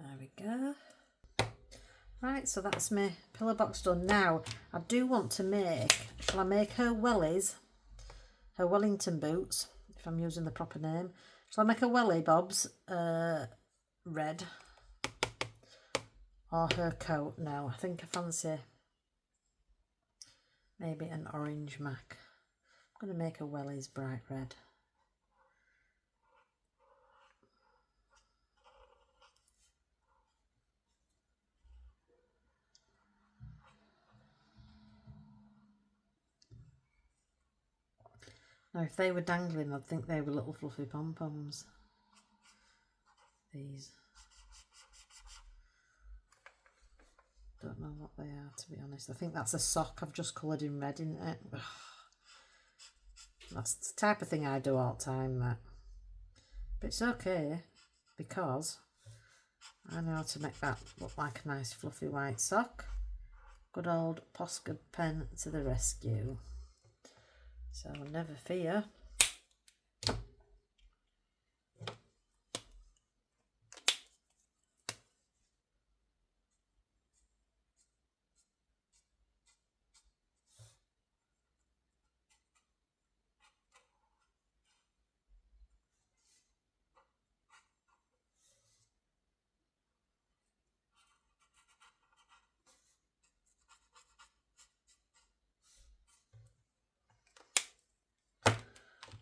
There we go. Right, so that's my pillar box done. Now, I do want to make, shall I make her wellies, her Wellington boots, if I'm using the proper name. Shall I make her welly bobs red? Or her coat? No, I think I fancy maybe an orange mac. I'm going to make her wellies bright red. Now, if they were dangling, I'd think they were little fluffy pom-poms. These. Don't know what they are, to be honest. I think that's a sock I've just coloured in red, isn't it? Ugh. That's the type of thing I do all the time, that. But it's okay, because I know how to make that look like a nice fluffy white sock. Good old Posca pen to the rescue. So never fear.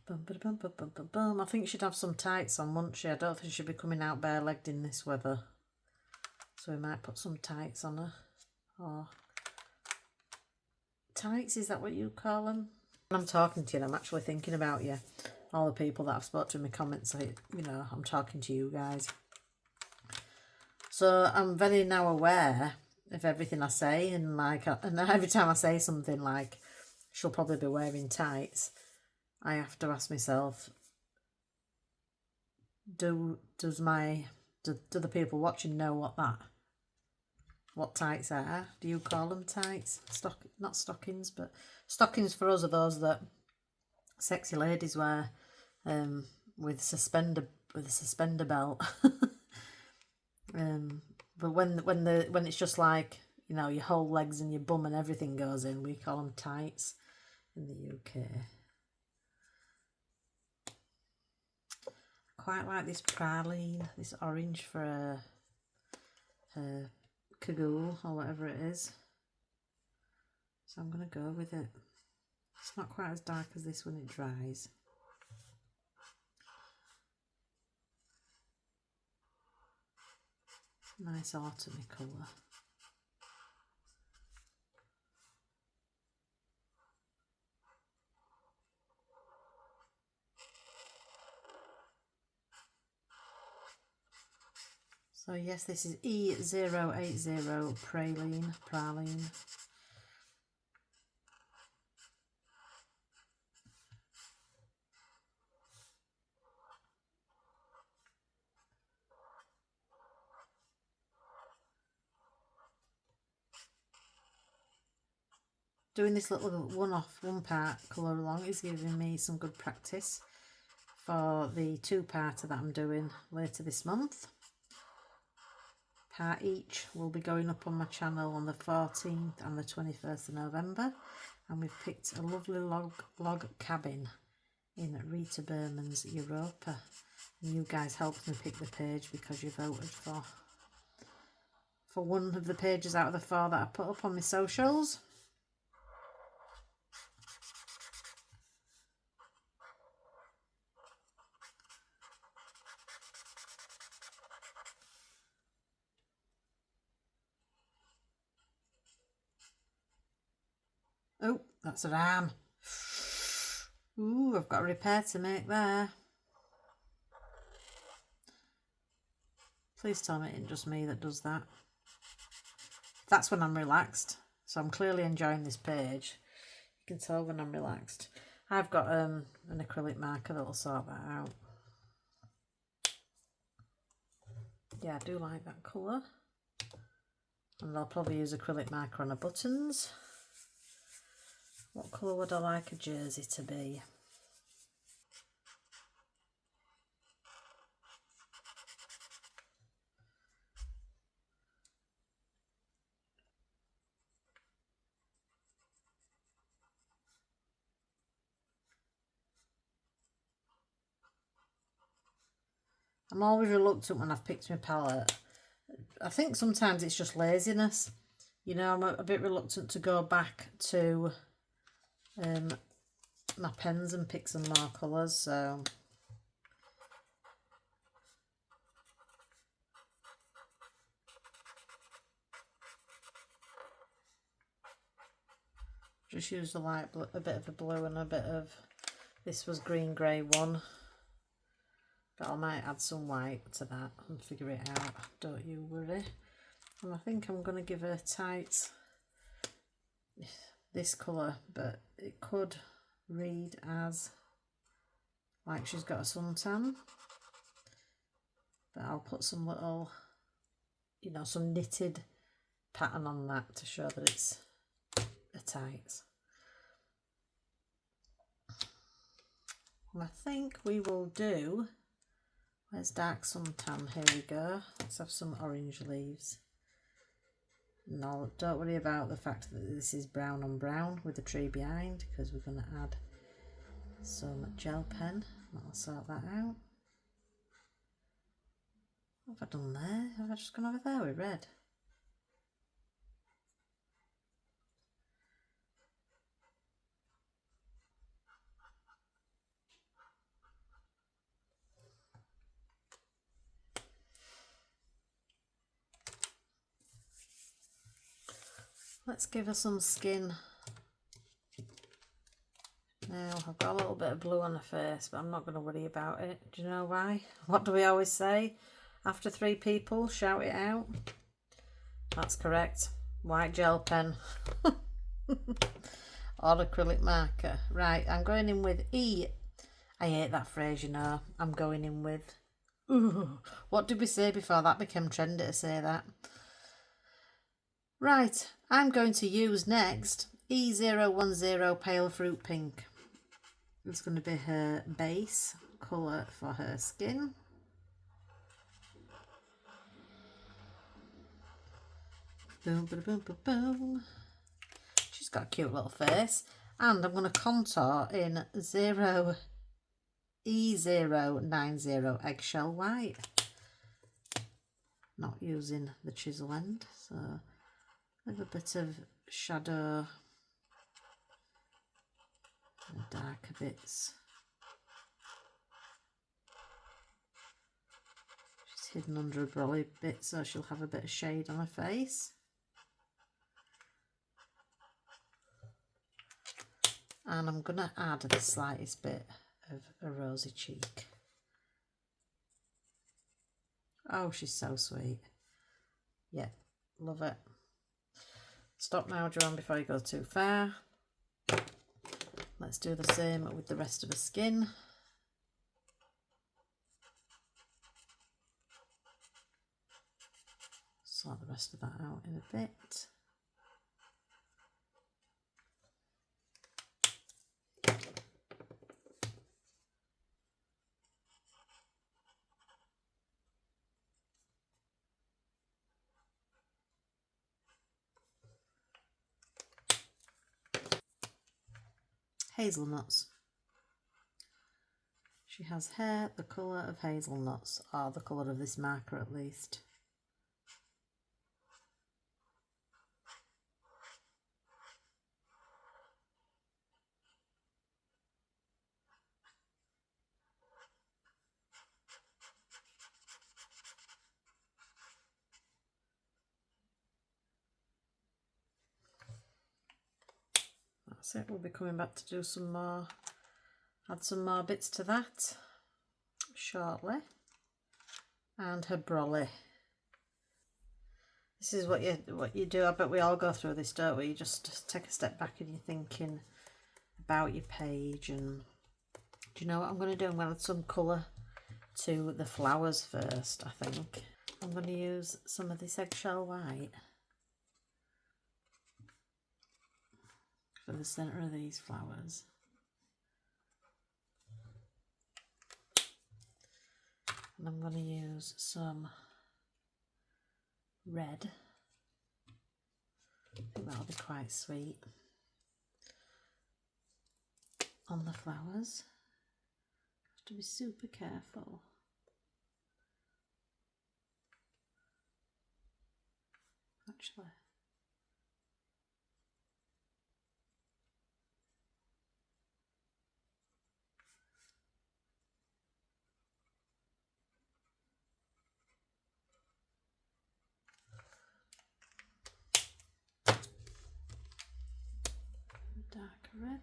Bum, ba, bum, bum, bum, bum, bum. I think she'd have some tights on, wouldn't she? I don't think she'd be coming out bare-legged in this weather. So we might put some tights on her. Or tights, is that what you call them? When I'm talking to you, I'm actually thinking about you. All the people that I've spoke to in my comments, you know, I'm talking to you guys. So I'm very now aware of everything I say, and like, and every time I say something like, she'll probably be wearing tights, I have to ask myself, do the people watching know what tights are? Do you call them tights? Not stockings, but stockings for us are those that sexy ladies wear, with a suspender belt. But when it's just like, you know, your whole legs and your bum and everything goes in, we call them tights in the UK. Quite like this praline, this orange for a cagoule or whatever it is. So I'm going to go with it. It's not quite as dark as this when it dries. Nice autumny colour. So yes, this is E080 Praline. Doing this little one part colour along is giving me some good practice for the two-parter that I'm doing later this month. Part each will be going up on my channel on the 14th and the 21st of November, and we've picked a lovely log cabin in Rita Berman's Europa. And you guys helped me pick the page because you voted for one of the pages out of the 4 that I put up on my socials. Oh, that's an arm. Ooh, I've got a repair to make there. Please tell me it ain't just me that does that. That's when I'm relaxed. So I'm clearly enjoying this page. You can tell when I'm relaxed. I've got an acrylic marker that'll sort that out. Yeah, I do like that colour. And I'll probably use acrylic marker on the buttons. What colour would I like a jersey to be? I'm always reluctant when I've picked my palette. I think sometimes it's just laziness. You know, I'm a bit reluctant to go back to my pens and pick some more colours, so just use the light blue, a bit of a blue and a bit of, this was green grey one, but I might add some white to that and figure it out, don't you worry. And I think I'm going to give her tights this colour, but it could read as like she's got a suntan, but I'll put some little, you know, some knitted pattern on that to show that it's a tights. And I think we will do, where's dark suntan? Here we go. Let's have some orange leaves. No, don't worry about the fact that this is brown on brown with the tree behind, because we're going to add some gel pen. I'll sort that out. What have I done there? Have I just gone over there with red? Let's give her some skin. Now, I've got a little bit of blue on her face, but I'm not going to worry about it. Do you know why? What do we always say? After 3 people, shout it out. That's correct. White gel pen. Or acrylic marker. Right, I'm going in with E. I hate that phrase, you know. I'm going in with... Ooh, what did we say before that became trendy to say that? Right, I'm going to use next E010 Pale Fruit Pink. It's going to be her base colour for her skin. Boom, boom, boom, boom, boom. She's got a cute little face. And I'm going to contour in E090 Eggshell White. Not using the chisel end, so a little bit of shadow, and darker bits. She's hidden under a brolly bit, so she'll have a bit of shade on her face. And I'm going to add the slightest bit of a rosy cheek. Oh, she's so sweet. Yeah, love it. Stop now, Joanne, before you go too far. Let's do the same with the rest of the skin. Sort the rest of that out in a bit. Hazelnuts. She has hair the colour of hazelnuts, or the colour of this marker at least. That's it, we'll be coming back to do some more, add some more bits to that shortly. And her brolly. This is what you do. I bet we all go through this, don't we? You just take a step back and you're thinking about your page. And do you know what I'm going to do? I'm going to add some colour to the flowers first, I think. I'm going to use some of this eggshell white for the centre of these flowers. And I'm going to use some red. I think that'll be quite sweet on the flowers. Have to be super careful. Actually. Dark red.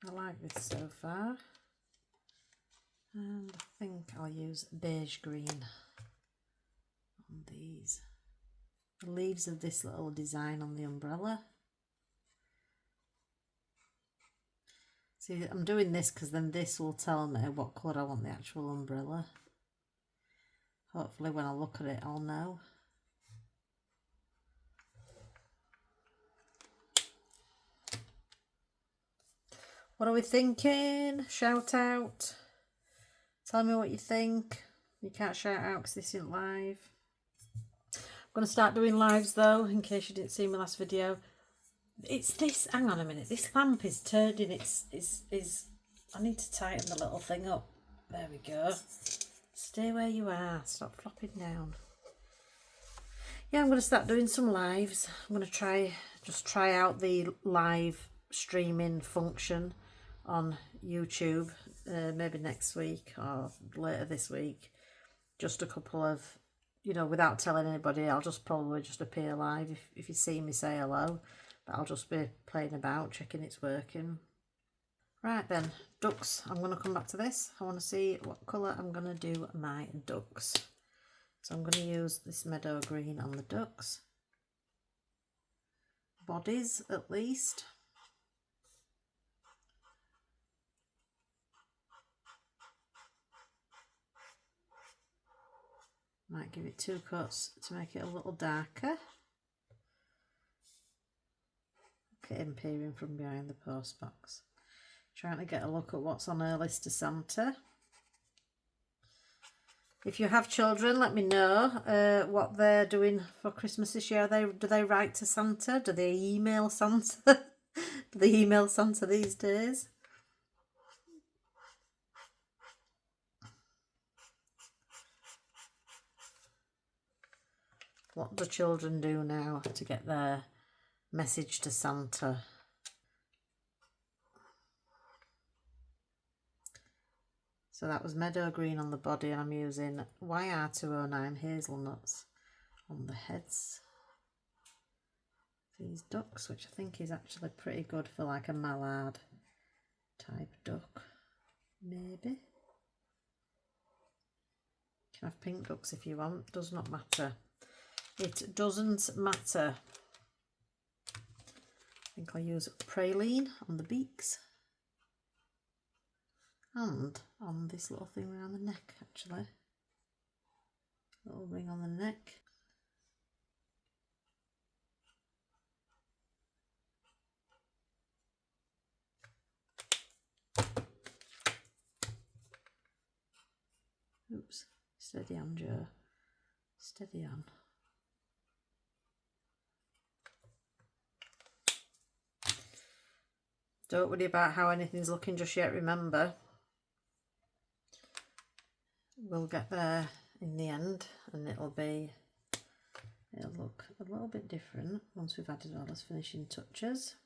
I like this so far, and I think I'll use beige green on these. The leaves of this little design on the umbrella. See, I'm doing this because then this will tell me what colour I want the actual umbrella. Hopefully when I look at it I'll know. What are we thinking? Shout out. Tell me what you think. You can't shout out because this isn't live. I'm going to start doing lives though, in case you didn't see my last video. It's this, hang on a minute, this lamp is turning, I need to tighten the little thing up. There we go. Stay where you are, stop flopping down. Yeah, I'm going to start doing some lives. I'm going to try out the live streaming function on YouTube, maybe next week or later this week. Just a couple of, you know, without telling anybody. I'll just probably just appear live. If you see me, say hello. But I'll just be playing about, checking it's working. Right then, ducks. I'm going to come back to this. I want to see what colour I'm going to do my ducks. So I'm going to use this meadow green on the ducks. Bodies, at least. Might give it 2 coats to make it a little darker. Look at him peering from behind the post box. Trying to get a look at what's on her list to Santa. If you have children, let me know what they're doing for Christmas this year. Do they write to Santa? Do they email Santa? Do they email Santa these days? What do children do now to get their message to Santa? So that was meadow green on the body, and I'm using YR209 hazelnuts on the heads. These ducks, which I think is actually pretty good for like a mallard type duck, maybe. You can have pink ducks if you want, does not matter. It doesn't matter. I think I'll use praline on the beaks. And on this little thing around the neck, actually. Little ring on the neck. Oops, steady on, Joe. Steady on. Don't worry about how anything's looking just yet, remember. We'll get there in the end, and it'll look a little bit different once we've added all those finishing touches.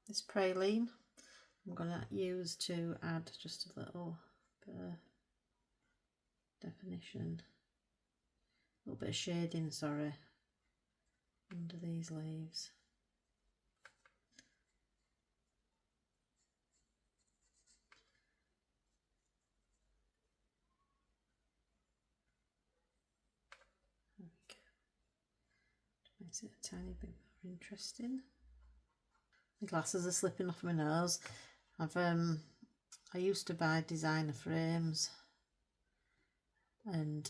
This praline I'm going to use to add just a little bit of definition, a little bit of shading, sorry, under these leaves. There we go. Makes it a tiny bit more interesting. My glasses are slipping off my nose. I used to buy designer frames, and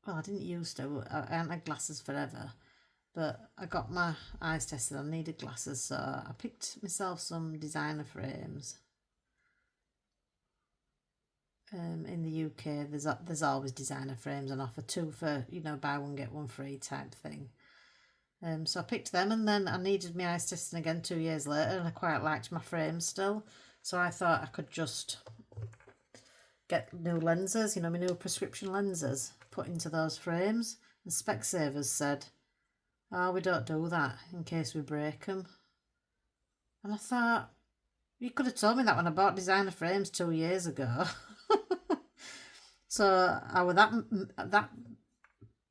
well, I didn't used to. I hadn't had glasses forever, but I got my eyes tested. I needed glasses, so I picked myself some designer frames. In the UK, there's always designer frames on offer, 2 for, you know, buy one get one free type thing. So I picked them, and then I needed my eyes testing again 2 years later, and I quite liked my frames still. So I thought I could just get new lenses, you know, my new prescription lenses, put into those frames. And Specsavers said, oh, we don't do that in case we break them. And I thought, you could have told me that when I bought designer frames 2 years ago. So I was that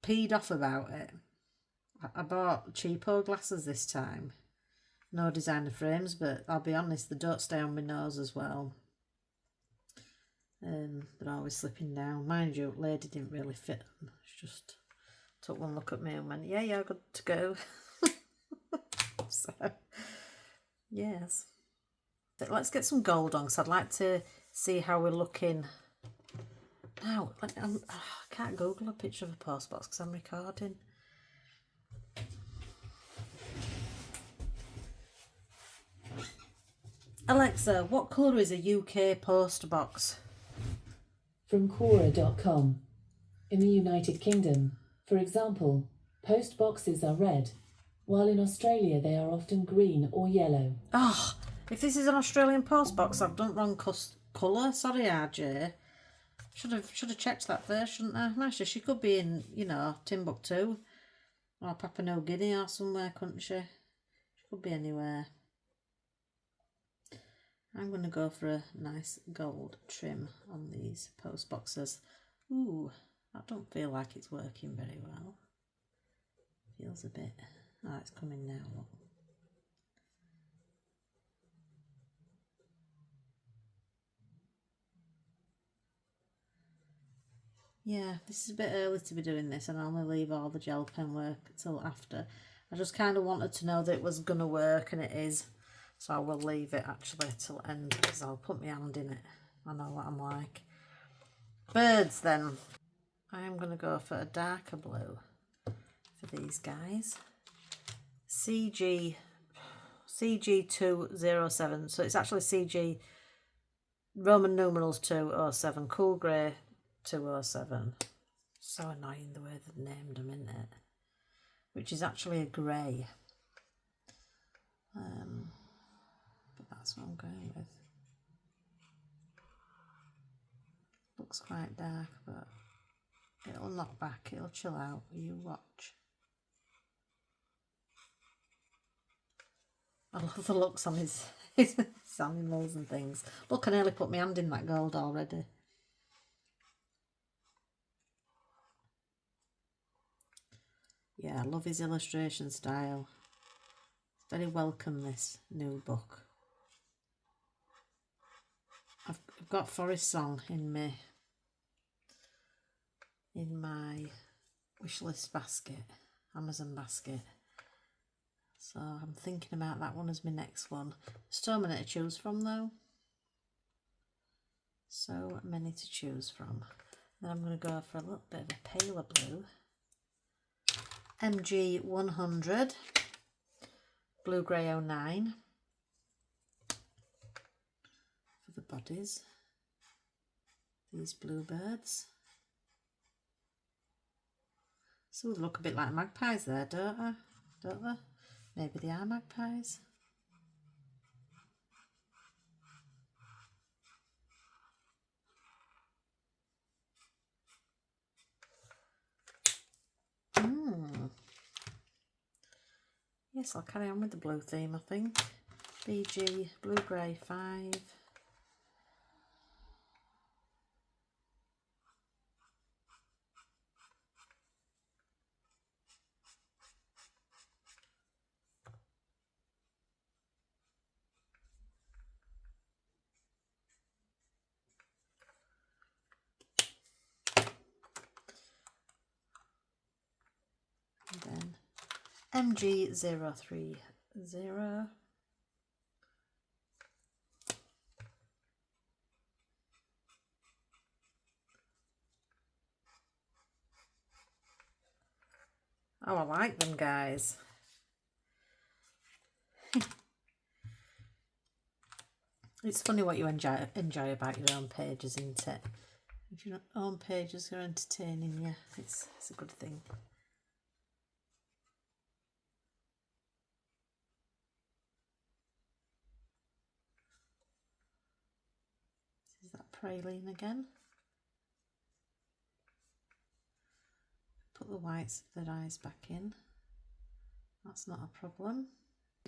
peed off about it. I bought cheapo glasses this time. No designer frames, but I'll be honest, they don't stay on my nose as well. They're always slipping down. Mind you, lady didn't really fit them. She just took one look at me and went, yeah, good to go. So, yes. But let's get some gold on, because I'd like to see how we're looking. Now, I can't Google a picture of a postbox because I'm recording. Alexa, what colour is a UK post box? from Quora.com. In the United Kingdom, for example, post boxes are red, while in Australia they are often green or yellow. Oh, if this is an Australian post box, I've done wrong colour. Sorry, RJ. Should have checked that first, shouldn't I? Actually, she could be in, you know, Timbuktu or Papua New Guinea or somewhere, couldn't she? She could be anywhere. I'm going to go for a nice gold trim on these post boxes. Ooh, that don't feel like it's working very well. Feels a bit... Oh, it's coming now, look. Yeah, this is a bit early to be doing this, and I'll only leave all the gel pen work till after. I just kind of wanted to know that it was going to work, and it is. So I will leave it actually till end, because I'll put my hand in it. I know what I'm like. Birds then. I am going to go for a darker blue for these guys. CG207. So it's actually CG Roman numerals 207. Cool grey 207. So annoying the way they've named them, isn't it? Which is actually a grey. But that's what I'm going with. Looks quite dark, but it'll knock back, it'll chill out. You watch. I love the looks on his animals and things. Look, I nearly put my hand in that gold already. Yeah, I love his illustration style. It's very welcome, this new book. I've got Forest Song in my wish list basket, Amazon basket. So I'm thinking about that one as my next one. So many to choose from though. So many to choose from. Then I'm going to go for a little bit of a paler blue. MG 100, Blue Grey 09 for the bodies. These bluebirds. So they look a bit like magpies there, don't they? Maybe they are magpies. Yes, I'll carry on with the blue theme, I think. BG, Blue Grey 5. And then MG030. Oh, I like them, guys. It's funny what you enjoy about your own pages, isn't it? If your own pages are entertaining you, it's a good thing. Is that Praline again? Put the whites of their eyes back in. That's not a problem.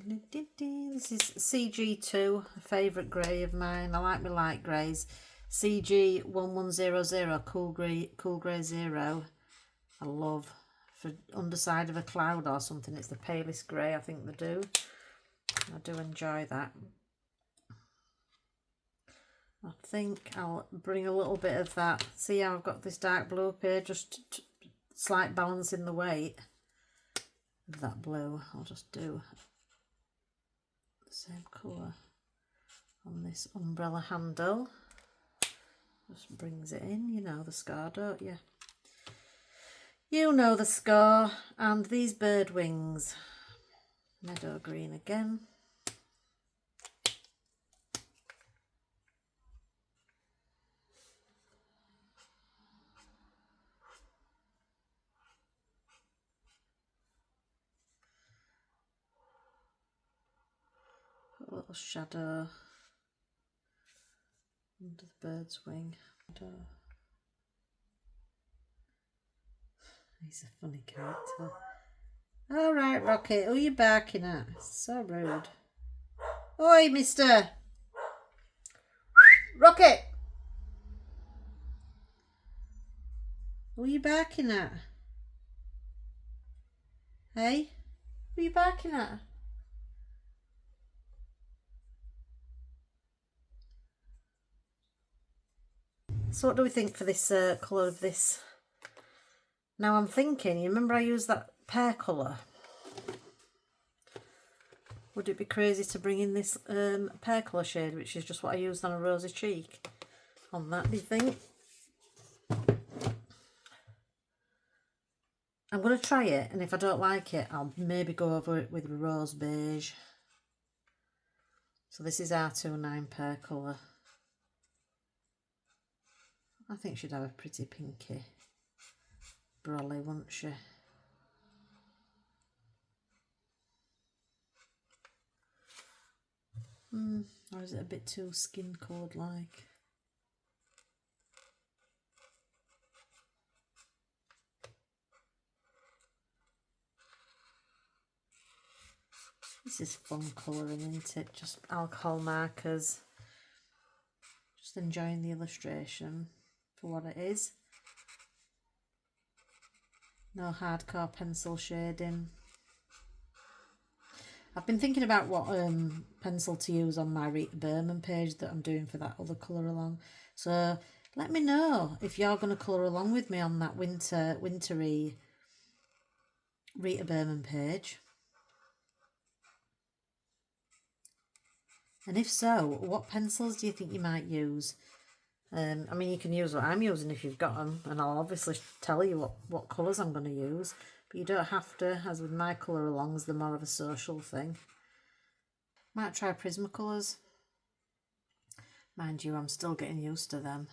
This is CG2, a favourite grey of mine. I like my light greys. CG1100, cool grey 0. I love for underside of a cloud or something. It's the palest grey, I think they do. I do enjoy that. I think I'll bring a little bit of that. See how I've got this dark blue up here, just slight balance in the weight of that blue. I'll just do the same colour on this umbrella handle. Just brings it in, you know the score, don't you? You know the score. And these bird wings, Meadow green again. shadow under the bird's wing. He's a funny character. All right, Rocket, who are you barking at? So rude. Oi, mister. Rocket. Who are you barking at? Hey? Who are you barking at? So what do we think for this colour of this? Now I'm thinking, you remember I used that pear colour? Would it be crazy to bring in this pear colour shade, which is just what I used on a rosy cheek? On that, do you think? I'm going to try it, and if I don't like it, I'll maybe go over it with rose beige. So this is R29 pear colour. I think she'd have a pretty pinky brolly, wouldn't she? Or is it a bit too skin coloured like? This is fun colouring, isn't it? Just alcohol markers. Just enjoying the illustration for what it is. No hardcore pencil shading. I've been thinking about what pencil to use on my Rita Berman page that I'm doing for that other colour along. So let me know if you're going to colour along with me on that wintry Rita Berman page. And if so, what pencils do you think you might use? I mean, you can use what I'm using if you've got them, and I'll obviously tell you what colours I'm going to use. But you don't have to, as with my colour alongs, they're more of a social thing. Might try Prismacolors. Mind you, I'm still getting used to them.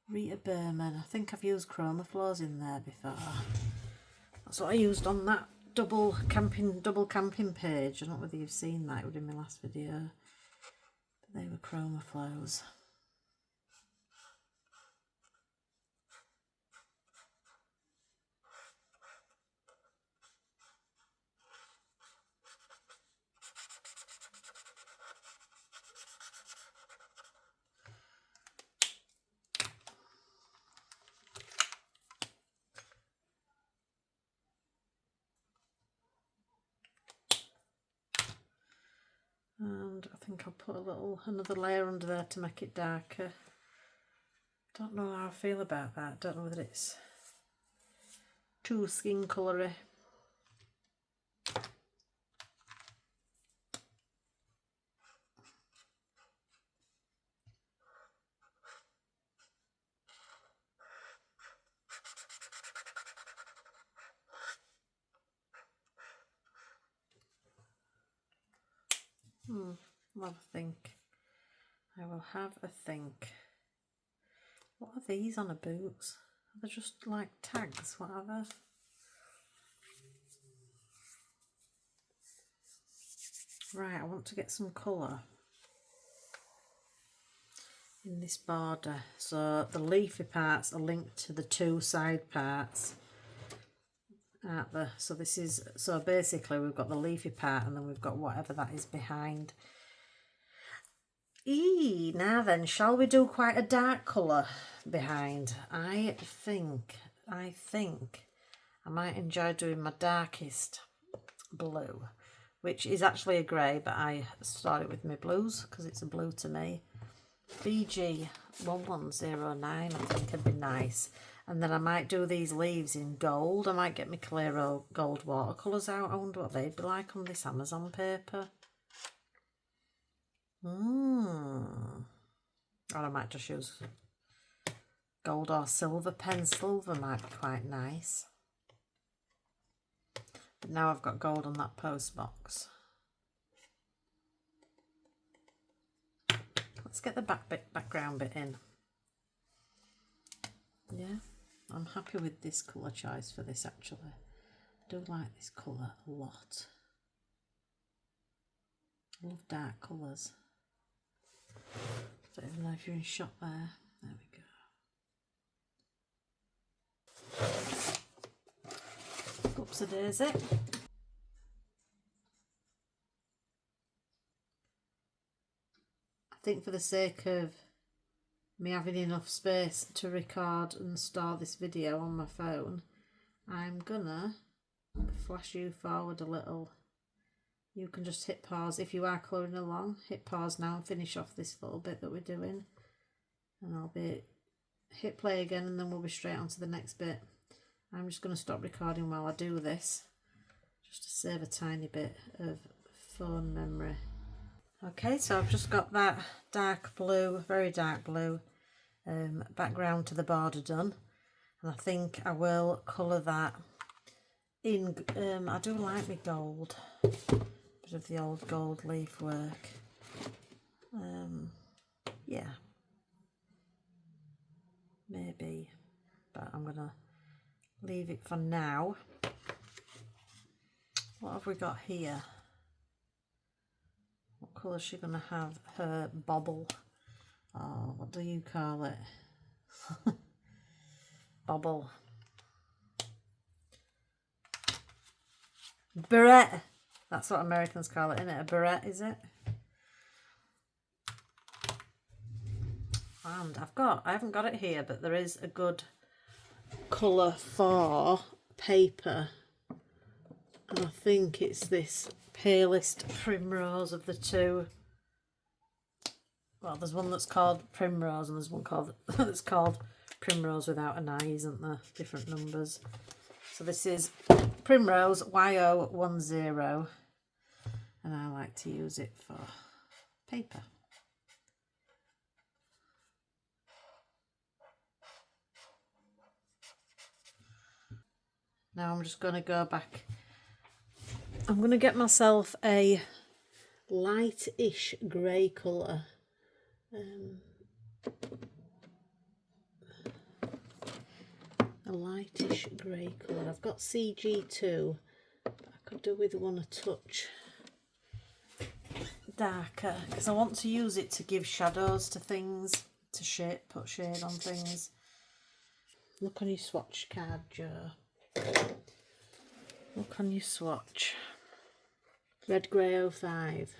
Rita Berman, I think I've used Chroma Flows in there before. That's what I used on that double camping page. I don't know whether you've seen that, it was in my last video. But they were Chroma Flows. And I think I'll put another layer under there to make it darker. Don't know how I feel about that. Don't know whether it's too skin coloury. I'll have a think. I will have a think. What are these on her boots? Are they just like tags, whatever? Right, I want to get some colour in this border. So the leafy parts are linked to the two side parts, aren't they? So basically we've got the leafy part and then we've got whatever that is behind. Now then, shall we do quite a dark colour behind? I think I might enjoy doing my darkest blue, which is actually a grey, but I started with my blues because it's a blue to me. BG 1109 I think would be nice. And then I might do these leaves in gold. I might get my clear gold watercolours out. I wonder what they'd be like on this Amazon paper. Or I might just use gold or silver pen. Silver might be quite nice. But now I've got gold on that post box. Let's get the background bit in. Yeah, I'm happy with this colour choice for this actually. I do like this colour a lot. I love dark colours. Don't even know if you're in shot there. There we go. Oops a daisy. I think for the sake of me having enough space to record and store this video on my phone, I'm gonna flash you forward a little. You can just hit pause if you are colouring along. Hit pause now and finish off this little bit that we're doing. And I'll be hit play again and then we'll be straight on to the next bit. I'm just going to stop recording while I do this, just to save a tiny bit of phone memory. Okay, so I've just got that dark blue, very dark blue background to the border done. And I think I will colour that in, I do like my gold. Bit of the old gold leaf work. Yeah, maybe, but I'm gonna leave it for now. What have we got here? What colour is she gonna have her bobble? Oh, what do you call it? Bobble. Beret. That's what Americans call it, isn't it? A beret, is it? And I haven't got it here, but there is a good colour for paper. And I think it's this palest primrose of the two. Well, there's one that's called Primrose and there's one that's called Primrose without an I, isn't there? Different numbers. So this is Primrose YO10, and I like to use it for paper. Now I'm just going to go back. I'm going to get myself a light-ish grey colour. A lightish grey colour. I've got CG2, but I could do with one a touch darker because I want to use it to give shadows to things, to put shade on things. Look on your swatch card, Joe. Look on your swatch. Red Grey 05.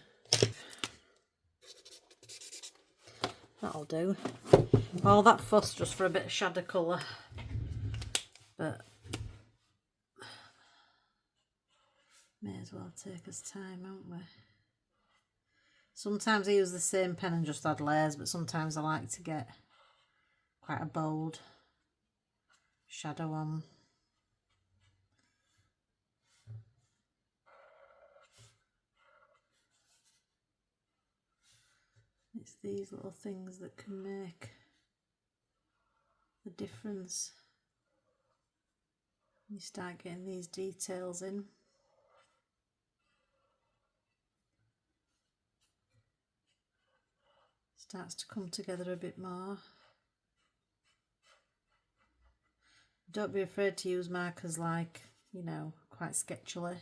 That'll do. All that fuss just for a bit of shadow colour. But may as well take us time, haven't we? Sometimes I use the same pen and just add layers, but sometimes I like to get quite a bold shadow on. It's these little things that can make the difference. You start getting these details in. Starts to come together a bit more. Don't be afraid to use markers like, you know, quite sketchily.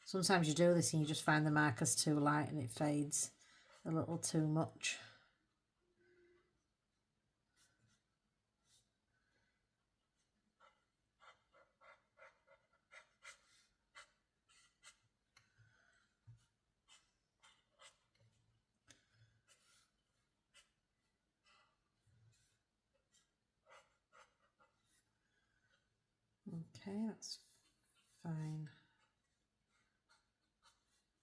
Sometimes you do this and you just find the markers too light and it fades a little too much. Okay, that's fine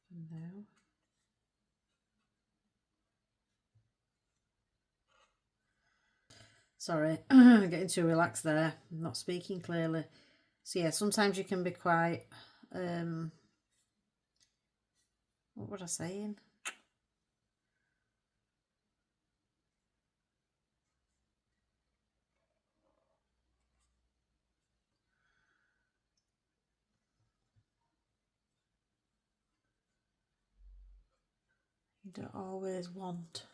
for now. Sorry, I'm getting too relaxed there. I'm not speaking clearly. So yeah, sometimes you can be quite, what was I saying? You don't always want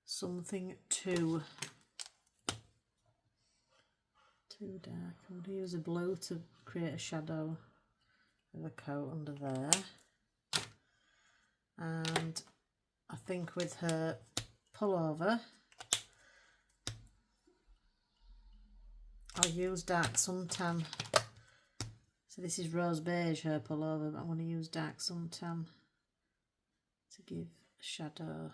something too dark. I'm going to use a blue to create a shadow of a coat under there. And I think with her pullover, I'll use dark suntan. So this is rose beige, her pullover, but I'm going to use dark suntan to give a shadow.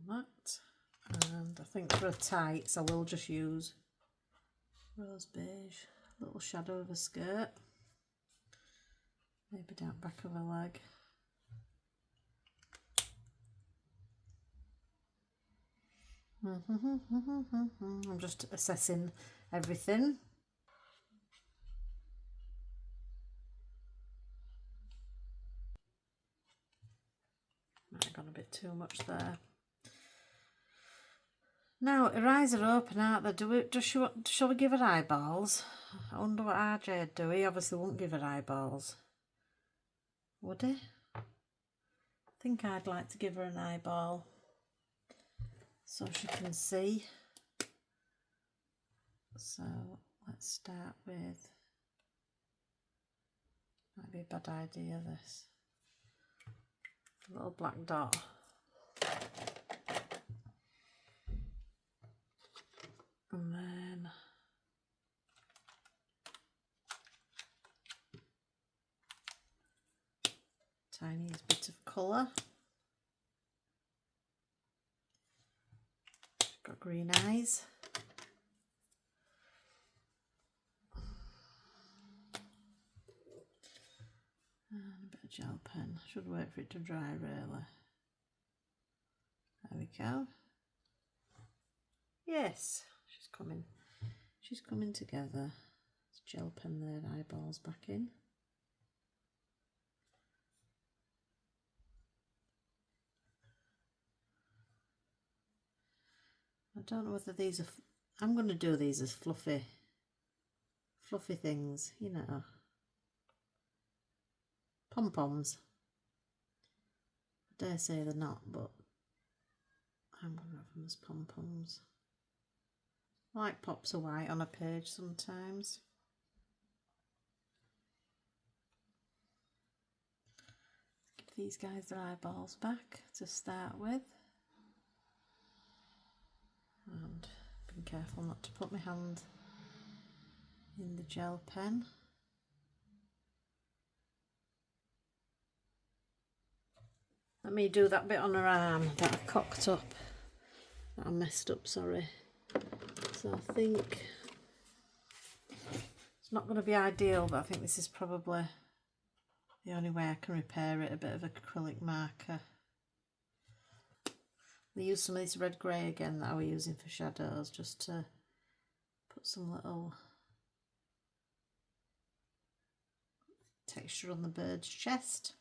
Like that. And I think for her tights I will just use rose beige, little shadow of a skirt, maybe down back of her leg. I'm just assessing everything. Might have gone a bit too much there. Now her eyes are open, aren't they? Shall we give her eyeballs? I wonder what RJ would do. He obviously won't give her eyeballs, would he? I think I'd like to give her an eyeball so she can see. So let's start with, might be a bad idea this, a little black dot. And then tiniest bit of colour. She's got green eyes. And a bit of gel pen. Should wait for it to dry really. There we go. Yes, she's coming together. Let's gel pen their eyeballs back in. I don't know whether these are, I'm going to do these as fluffy things, you know, pom-poms. I dare say they're not, but I'm going to have them as pom-poms. I like pops of white on a page sometimes. Give these guys their eyeballs back to start with. And be careful not to put my hand in the gel pen. Let me do that bit on her arm that I cocked up, that I messed up, sorry. So I think it's not going to be ideal, but I think this is probably the only way I can repair it, a bit of acrylic marker. I use some of this red grey again that I was using for shadows, just to put some little texture on the bird's chest.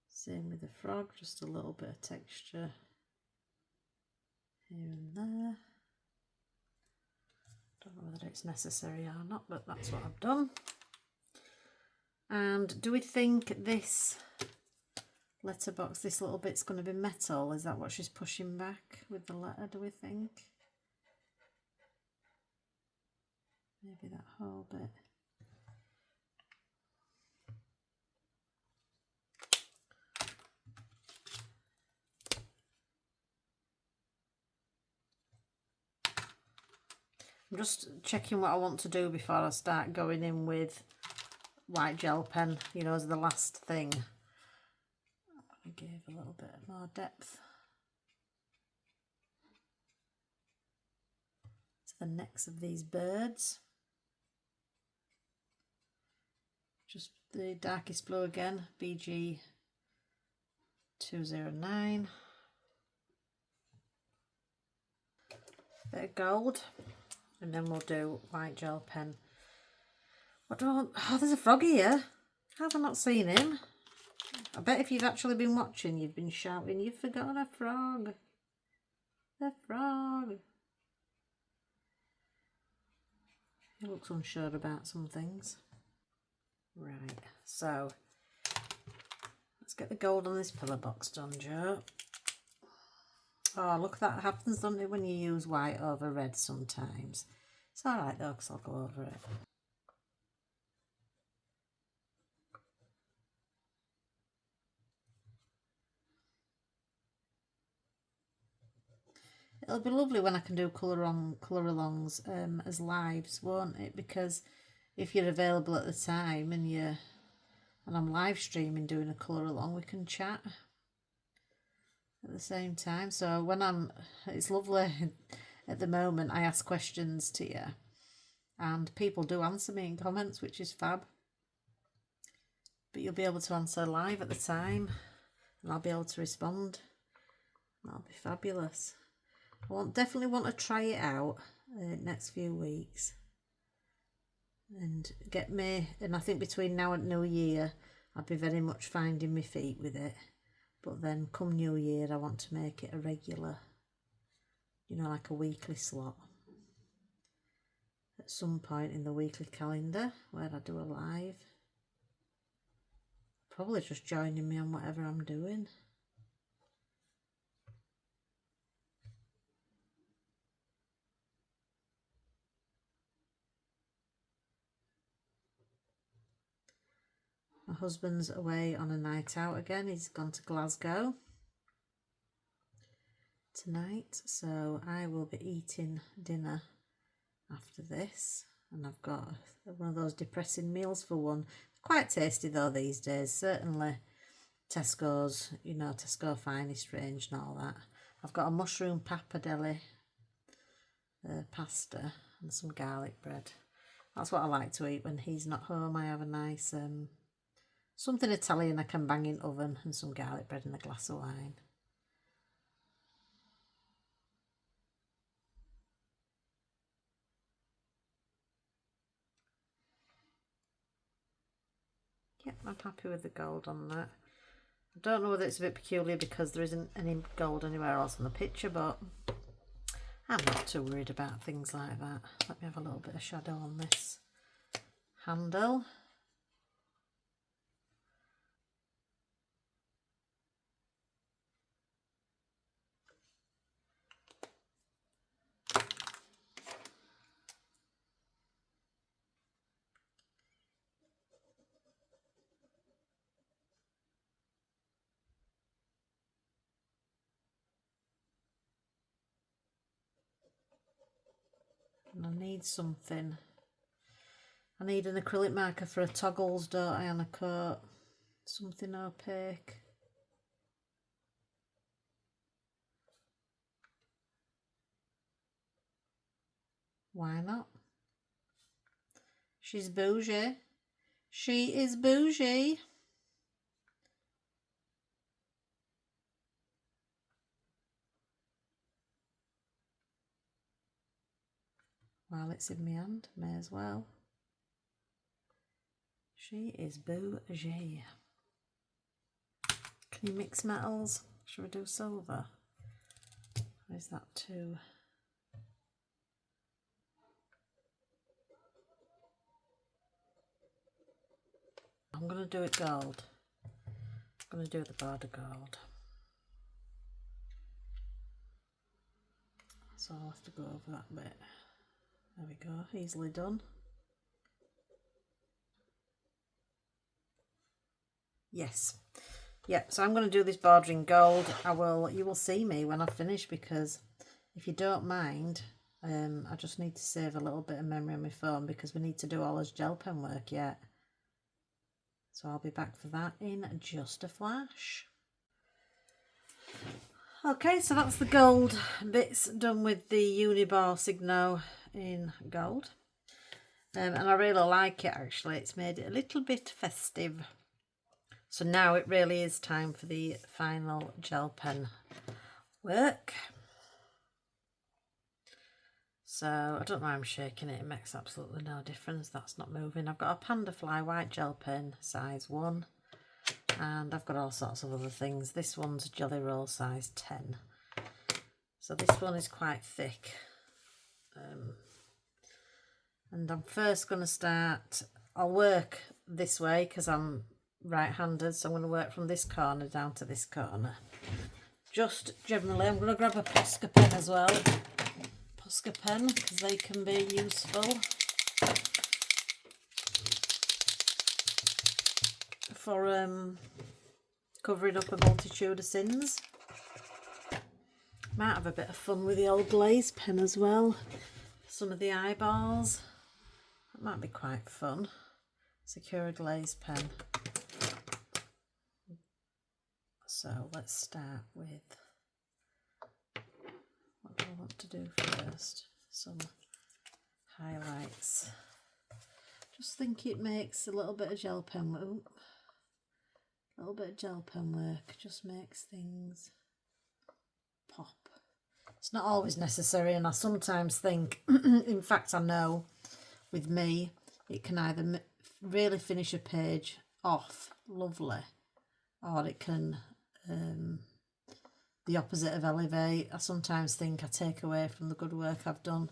Same with the frog, just a little bit of texture here and there. Don't know whether it's necessary or not, but that's what I've done. And do we think this letterbox, this little bit's going to be metal? Is that what she's pushing back with the letter, do we think? Maybe that whole bit. I'm just checking what I want to do before I start going in with white gel pen, you know, as the last thing. I gave a little bit more depth to the necks of these birds. Just the darkest blue again, BG 209. Bit of gold. And then we'll do white gel pen. What do I want? Oh, there's a frog here. How have I not seen him? I bet if you've actually been watching, you've been shouting, you've forgotten a frog. The frog. He looks unsure about some things. Right, so let's get the gold on this pillar box done, Joe. Oh, look, that happens, doesn't it, when you use white over red sometimes. It's alright though, because I'll go over it. It'll be lovely when I can do colour-alongs as lives, won't it? Because if you're available at the time and I'm live streaming doing a colour-along, we can chat at the same time. So it's lovely at the moment. I ask questions to you and people do answer me in comments, which is fab. But you'll be able to answer live at the time and I'll be able to respond. That'll be fabulous. I definitely want to try it out next few weeks and and I think between now and New Year I'll be very much finding my feet with it, but then come New Year I want to make it a regular, like a weekly slot at some point in the weekly calendar where I do a live, probably just joining me on whatever I'm doing. My husband's away on a night out again. He's gone to Glasgow tonight, so I will be eating dinner after this. And I've got one of those depressing meals for one. Quite tasty though these days. Certainly Tesco's, Tesco Finest range and all that. I've got a mushroom pappardelle pasta and some garlic bread. That's what I like to eat when he's not home. I have a nice something Italian I can bang in oven and some garlic bread and a glass of wine. Yep, I'm happy with the gold on that. I don't know whether it's a bit peculiar because there isn't any gold anywhere else in the picture, but I'm not too worried about things like that. Let me have a little bit of shadow on this handle. And I need something. I need an acrylic marker for a toggles, don't I, on a coat? Something opaque. Why not? She's bougie. She is bougie. While it's in my hand, may as well. She is bougie. Can you mix metals? Should we do silver? Or is that too? I'm going to do it gold. I'm going to do the border gold. So I'll have to go over that bit. There we go, easily done. Yes. Yep, so I'm going to do this border in gold. You will see me when I finish, because if you don't mind, I just need to save a little bit of memory on my phone because we need to do all this gel pen work yet. So I'll be back for that in just a flash. Okay, so that's the gold bits done with the Unibar Signo in gold. And I really like it actually. It's made it a little bit festive. So now it really is time for the final gel pen work. So I don't know why I'm shaking it. It makes absolutely no difference. That's not moving. I've got a Panda Fly white gel pen size 1. And I've got all sorts of other things. This one's Jelly Roll size 10. So this one is quite thick. And I'm first going to start, I'll work this way because I'm right-handed, so I'm going to work from this corner down to this corner. Just generally, I'm going to grab a Posca pen as well. Posca pen because they can be useful for covering up a multitude of sins. Might have a bit of fun with the old glaze pen as well. Some of the eyeballs. That might be quite fun. Secure a glaze pen. So let's start with, what do I want to do first? Some highlights. Just think it makes a little bit of gel pen work. A little bit of gel pen work just makes things pop. It's not always necessary, and I sometimes think, in fact I know with me, it can either really finish a page off lovely, or it can, the opposite of elevate. I sometimes think I take away from the good work I've done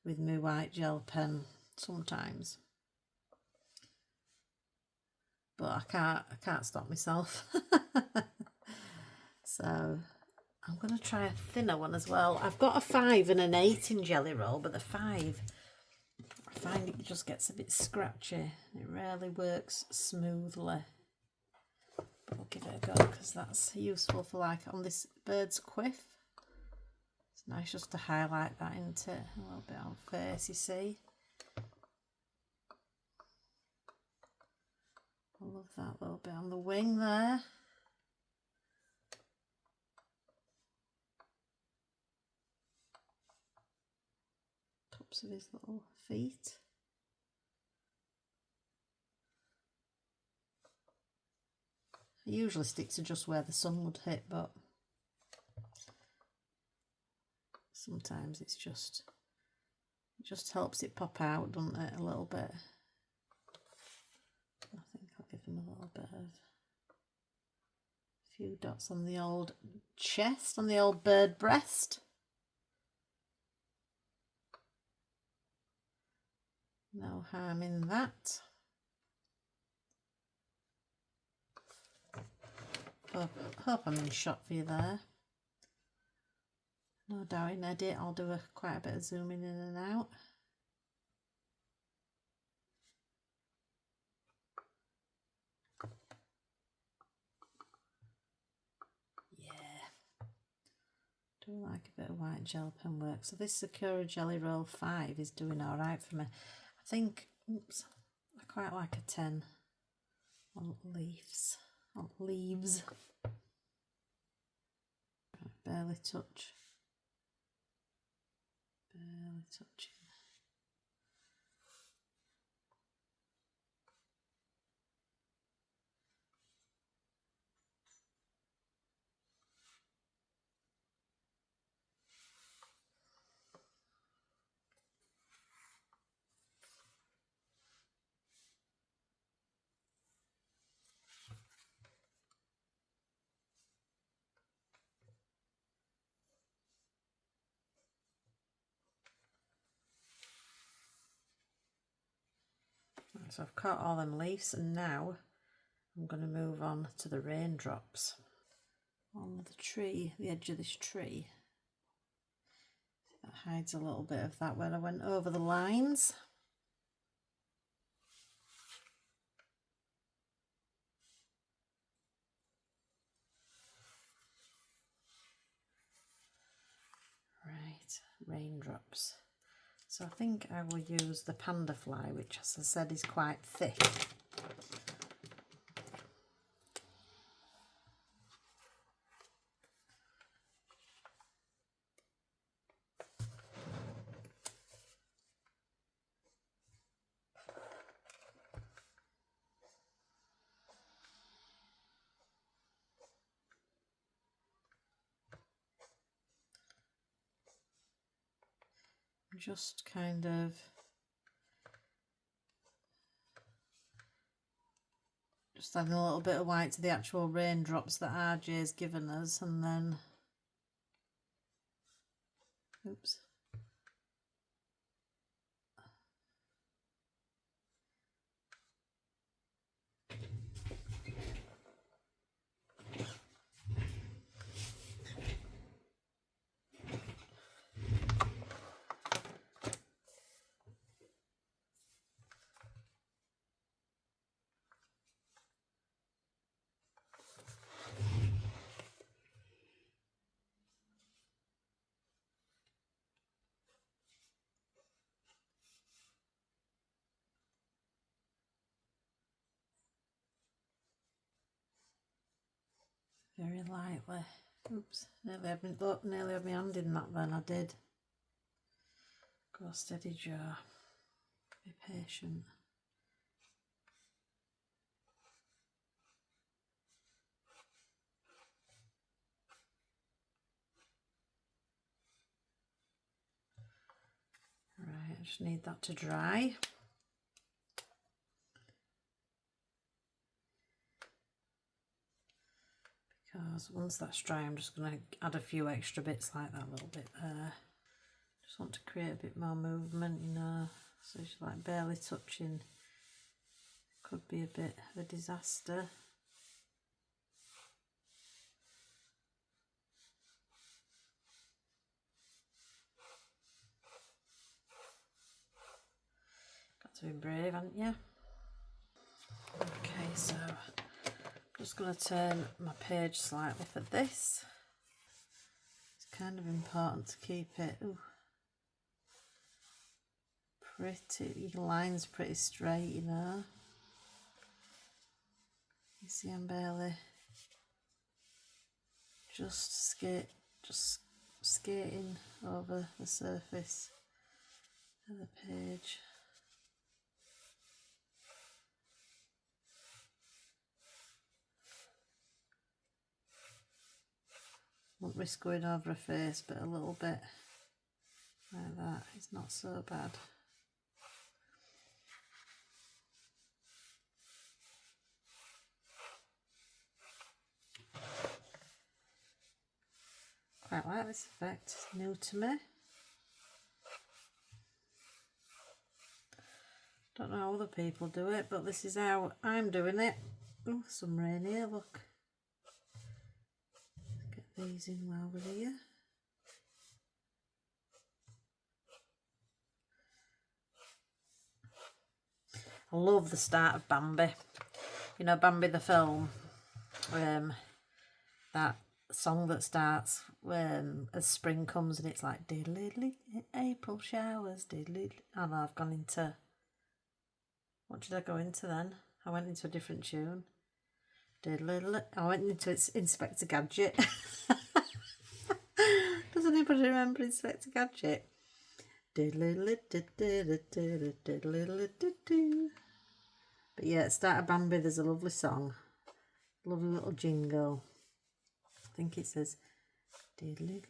with my white gel pen sometimes. But I can't stop myself. So I'm going to try a thinner one as well. I've got a 5 and an 8 in Jelly Roll, but the 5, I find it just gets a bit scratchy. It rarely works smoothly. But I'll give it a go because that's useful for, like, on this bird's quiff. It's nice just to highlight that into a little bit on face, you see. I love that little bit on the wing there. Tops of his little feet. I usually stick to just where the sun would hit, but sometimes it just helps it pop out, doesn't it, a little bit. I think I'll give him a little bit of a few dots on the old chest, on the old bird breast. No harm in that. Hope I'm in shot for you there. No doubt in edit I'll do quite a bit of zooming in and out. Do like a bit of white gel pen work. So this Sakura Jelly Roll 5 is doing all right for me. I think, oops, I quite like a 10 on leaves. Barely touch. Barely touching. So I've cut all them leaves, and now I'm going to move on to the raindrops on the tree, the edge of this tree. That hides a little bit of that where I went over the lines. Right, raindrops. So I think I will use the panda fly, which, as I said, is quite thick. Just kind of adding a little bit of white to the actual raindrops that RJ's given us, and then oops. very lightly. Oops, nearly had my hand in that then, I did. Go steady, Joe. Be patient. Right, I just need that to dry. Because once that's dry, I'm just going to add a few extra bits like that little bit there. Just want to create a bit more movement, you know, so she's like barely touching. Could be a bit of a disaster. Got to be brave, haven't you? Okay, so I'm just going to turn my page slightly for this. It's kind of important to keep it pretty, lines pretty straight, you know. You see I'm barely just skating over the surface of the page. Won't risk going over a face, but a little bit like that is not so bad. Quite like this effect, it's new to me. Don't know how other people do it, but this is how I'm doing it. Oh, some rain here, look. Get these in while we're here. I love the start of Bambi. You know Bambi the film? That song that starts as spring comes and it's like diddly April showers diddly. Oh no, I've gone into, what did I go into then? I went into a different tune. Diddly, I went into Inspector Gadget. Does anybody remember Inspector Gadget? But yeah, at start of Bambi there's a lovely song, lovely little jingle. I think it says diddly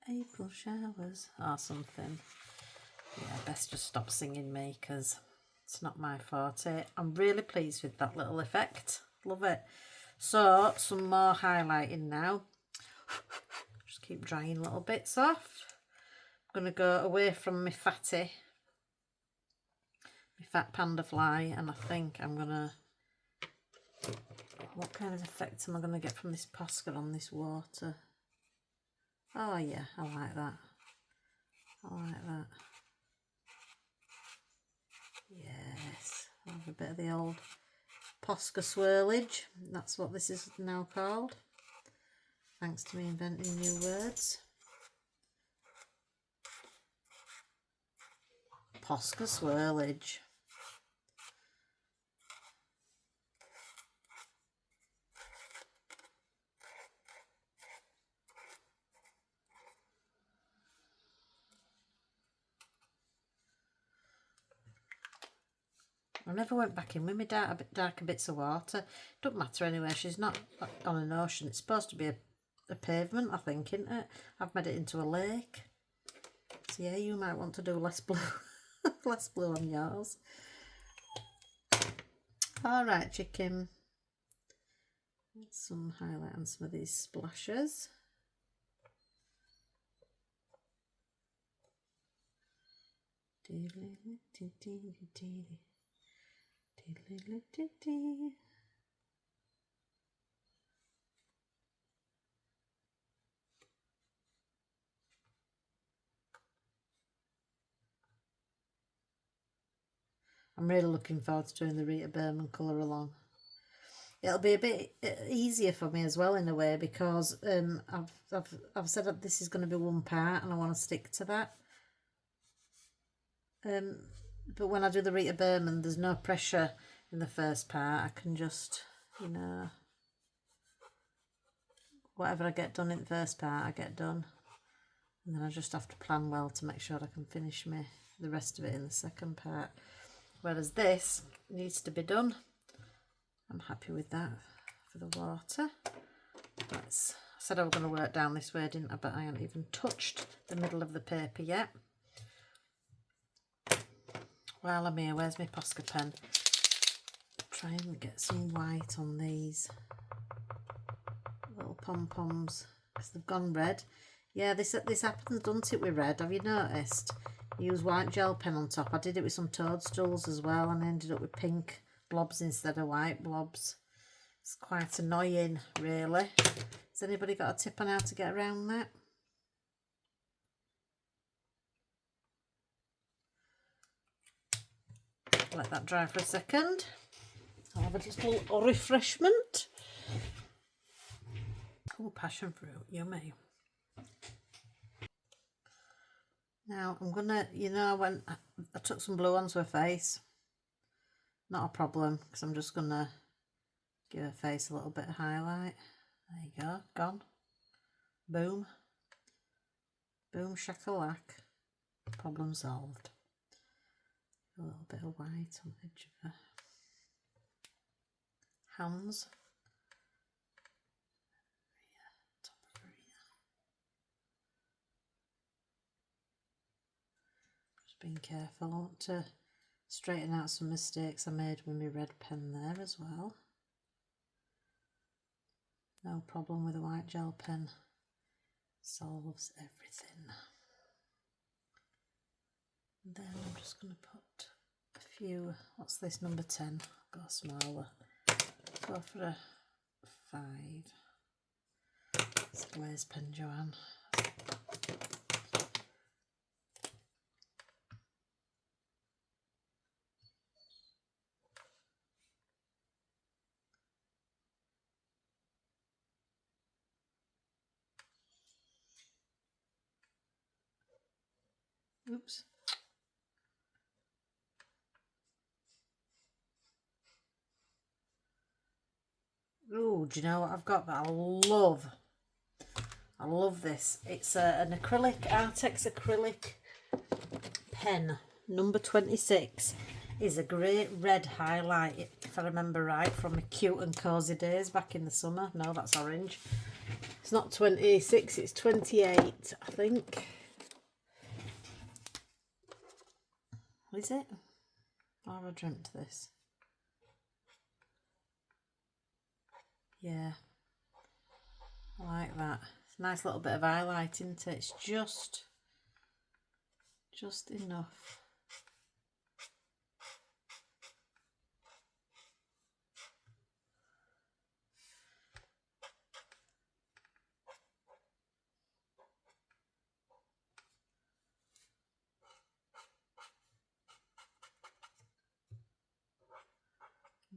April showers or something. Yeah, best just stop singing me because it's not my forte. I'm really pleased with that little effect. Love it. So some more highlighting now. Just keep drying little bits off. I'm going to go away from my fat panda fly, and I think I'm going to, what kind of effect am I going to get from this Posca on this water? Oh yeah, I like that. I like that. Yes, I have a bit of the old Posca swirlage. That's what this is now called. Thanks to me inventing new words. Posca swirlage. I never went back in with my darker bits of water. Don't matter anyway, she's not on an ocean. It's supposed to be a pavement, I think, isn't it? I've made it into a lake. So yeah, you might want to do less blue. Less blue on yours. Alright, chicken. Some highlight on some of these splashes. I'm really looking forward to doing the Rita Berman colour along. It'll be a bit easier for me as well in a way because I've said that this is going to be one part and I want to stick to that. But when I do the Rita Berman, there's no pressure in the first part. I can just, you know, whatever I get done in the first part, I get done. And then I just have to plan well to make sure I can finish the rest of it in the second part. Whereas this needs to be done. I'm happy with that for the water. I said I was going to work down this way, didn't I? But I haven't even touched the middle of the paper yet. While I'm here, where's my Posca pen? Try and get some white on these little pom-poms because they've gone red. Yeah, this happens, doesn't it, with red? Have you noticed? Use white gel pen on top. I did it with some toadstools as well and I ended up with pink blobs instead of white blobs. It's quite annoying, really. Has anybody got a tip on how to get around that? Let that dry for a second. I'll have a little refreshment. Oh, passion fruit, yummy. Now I'm gonna, I took some blue onto her face. Not a problem, because I'm just gonna give her face a little bit of highlight. There you go, gone. Boom. Boom shakalak. Problem solved. A little bit of white on the edge of her hands. Top of her ear. Just being careful. I want to straighten out some mistakes I made with my red pen there as well. No problem with a white gel pen. Solves everything. And then I'm just going to put a few, what's this, number 10? Go smaller. Go for a 5. It's a glaze pen, Joanne. Oops. Oh, do you know what I've got that I love? I love this. It's an acrylic, Artex acrylic pen. Number 26 is a great red highlight, if I remember right, from my cute and cosy days back in the summer. No, that's orange. It's not 26, it's 28, I think. Is it? Or have I dreamt this? Yeah. I like that. It's a nice little bit of highlight, isn't it? It's just enough.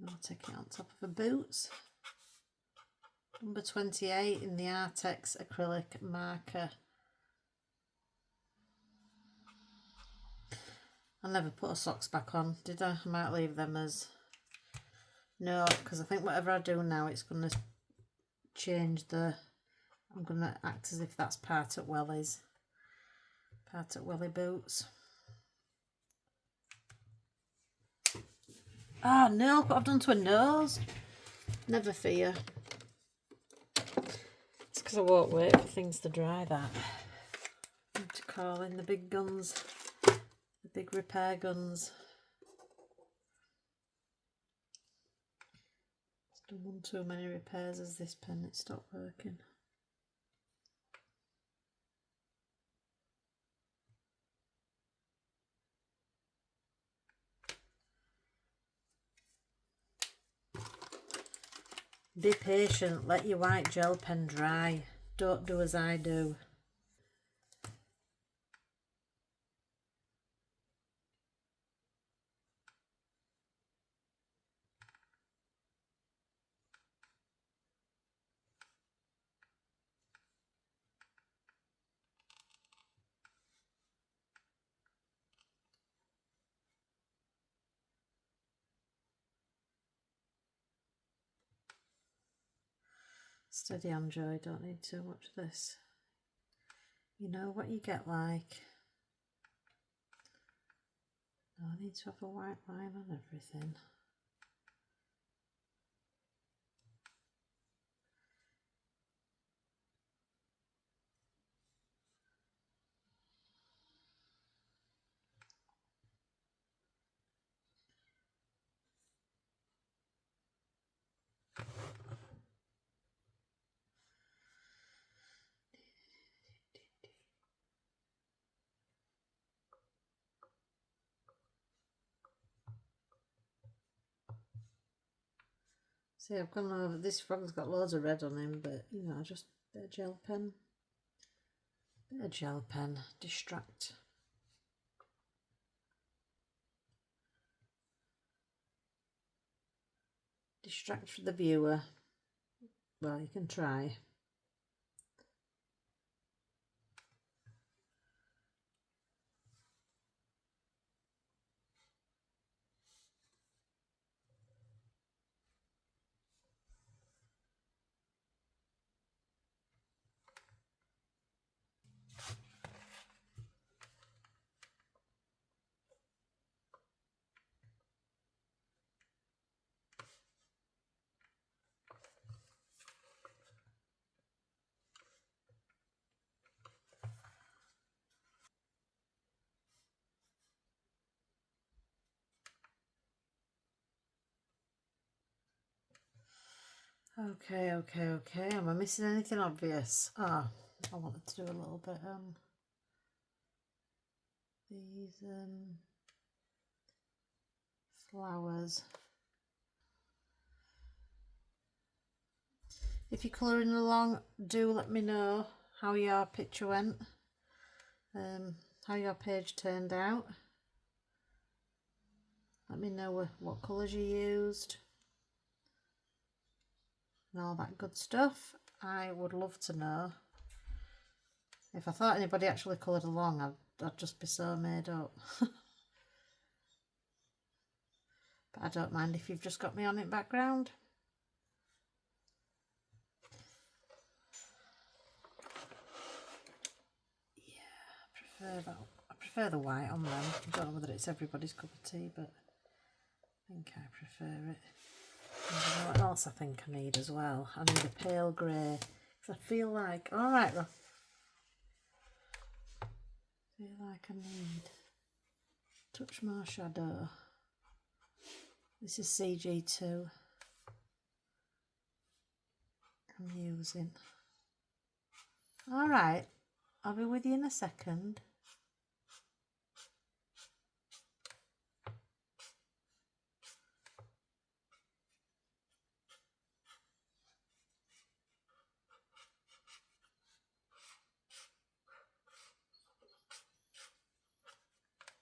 I'll take it on top of the boots. Number 28 in the Artex acrylic marker. I never put her socks back on, did I? I might leave them as... No, because I think whatever I do now, it's going to change the... I'm going to act as if that's part at wellies. Part at welly boots. Ah, no, look what I've done to her nose. Never fear. It's because I won't wait for things to dry that. I need to call in the big guns. The big repair guns. It's done one too many repairs as this pen, it stopped working. Be patient, let your white gel pen dry. Don't do as I do. Steady on, Joy, don't need too much of this. You know what you get like. No, I need to have a white line on everything. See, I've gone over, this frog's got loads of red on him, but, you know, just a bit of gel pen. Bit of gel pen, distract. Distract for the viewer. Well, you can try. Okay. Am I missing anything obvious? Ah, I wanted to do a little bit on these flowers. If you're colouring along, do let me know how your picture went, how your page turned out. Let me know what colours you used and all that good stuff. I would love to know. If I thought anybody actually coloured along, I'd just be so made up. But I don't mind if you've just got me on in background. Yeah, I prefer the white on them. I don't know whether it's everybody's cup of tea, but I think I prefer it. And you know what else I think I need as well? I need a pale grey. Because I feel like, alright, Rob. I feel like I need a touch more shadow. This is CG2 I'm using. Alright, I'll be with you in a second.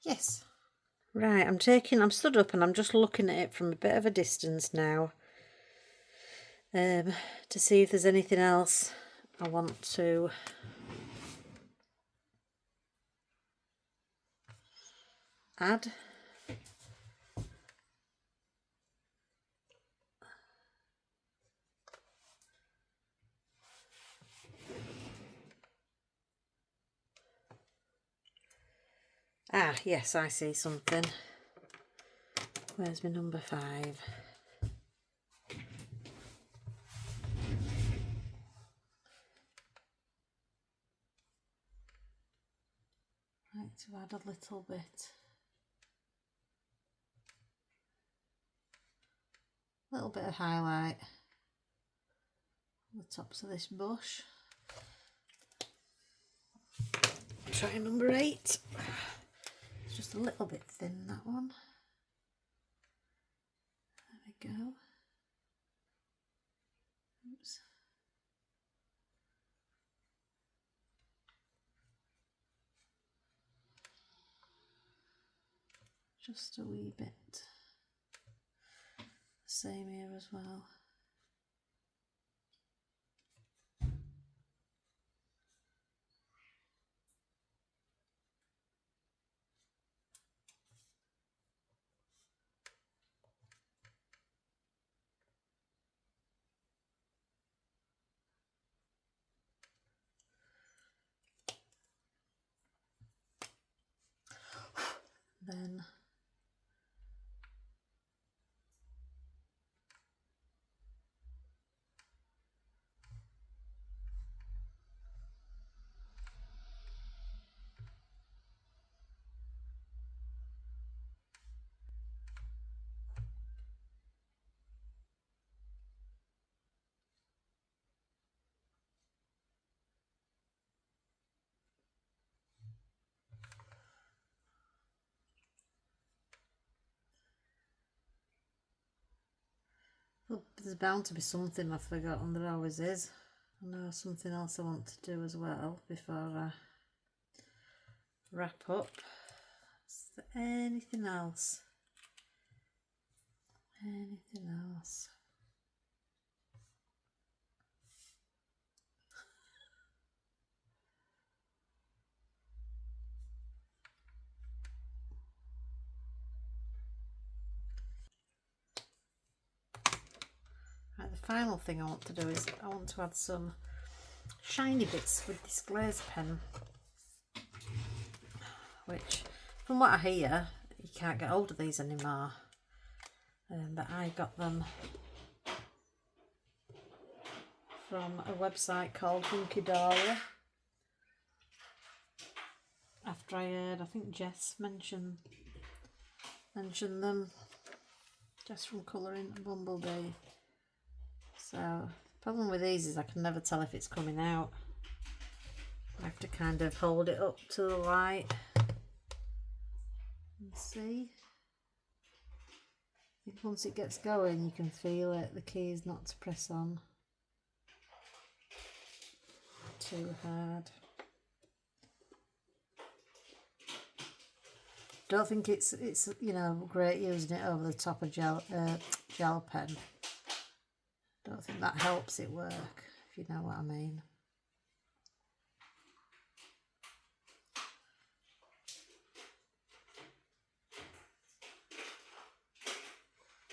Yes. Right, I'm stood up and I'm just looking at it from a bit of a distance now, to see if there's anything else I want to add. Ah, yes, I see something. Where's my number 5? Right, to add a little bit. A little bit of highlight on the tops of this bush. Try number 8. It's just a little bit thin, that one. There we go. Oops. Just a wee bit. Same here as well. pen. Oh, there's bound to be something I've forgotten, there always is. I know something else I want to do as well before I wrap up. Is there anything else? Anything else? Right, the final thing I want to do is I want to add some shiny bits with this glaze pen, which from what I hear you can't get hold of these anymore, but I got them from a website called Hunky Dory after I heard, I think Jess mentioned them, Jess from Colouring Bumblebee. So the problem with these is I can never tell if it's coming out. I have to kind of hold it up to the light and see. I think once it gets going you can feel it, the key is not to press on too hard. Don't think it's you know, great using it over the top of gel pen. Don't think that helps it work, if you know what I mean.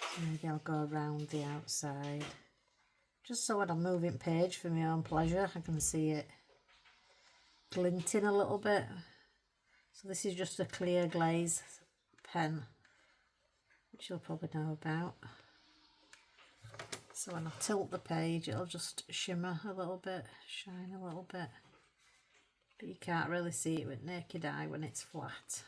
So maybe I'll go around the outside, just so when I'm moving page for my own pleasure I can see it glinting a little bit. So this is just a clear glaze pen, which you'll probably know about. So when I tilt the page it'll just shimmer a little bit, shine a little bit, but you can't really see it with naked eye when it's flat.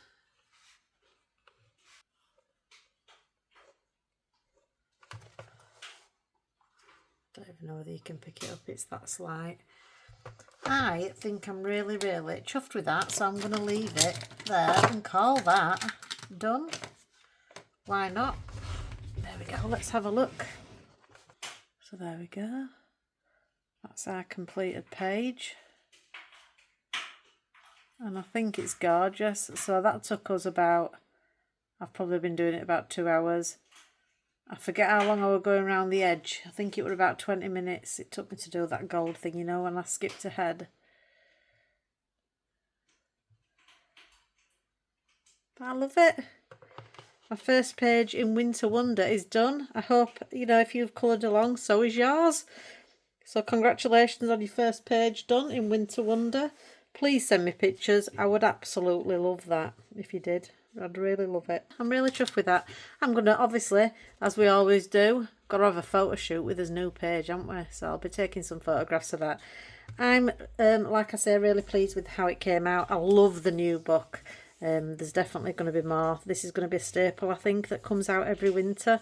Don't even know whether you can pick it up, it's that slight. I think I'm really chuffed with that, so I'm going to leave it there and call that done. Why not? There we go, let's have a look. So there we go, that's our completed page, and I think it's gorgeous. So that took us about, I've probably been doing it about 2 hours. I forget how long I was going around the edge. I think it was about 20 minutes it took me to do that gold thing, you know, when I skipped ahead. But I love it. My first page in Winter Wonder is done. I hope, you know, if you've coloured along, so is yours. So congratulations on your first page done in Winter Wonder. Please send me pictures. I would absolutely love that if you did. I'd really love it. I'm really chuffed with that. I'm going to, obviously, as we always do, got to have a photo shoot with his new page, haven't we? So I'll be taking some photographs of that. I'm, like I say, really pleased with how it came out. I love the new book. There's definitely going to be more. This is going to be a staple, I think, that comes out every winter.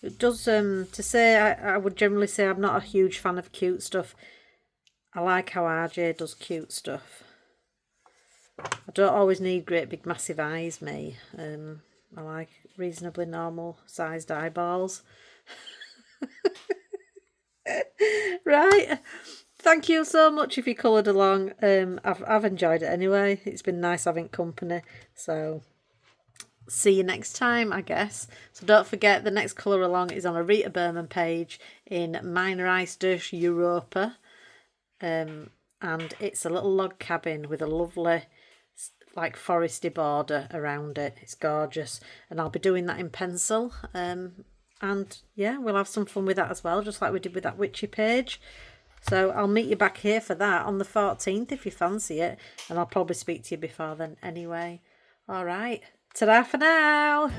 It does, to say, I would generally say I'm not a huge fan of cute stuff. I like how RJ does cute stuff. I don't always need great big massive eyes, me. I like reasonably normal sized eyeballs. Right. Thank you so much if you coloured along. I've enjoyed it anyway. It's been nice having company. So see you next time, I guess. So don't forget the next colour along is on a Rita Berman page in Minor Ice Dish Europa. And it's a little log cabin with a lovely like foresty border around it. It's gorgeous, and I'll be doing that in pencil. And yeah, we'll have some fun with that as well, just like we did with that witchy page. So I'll meet you back here for that on the 14th if you fancy it, and I'll probably speak to you before then anyway. All right, Ta-da for now.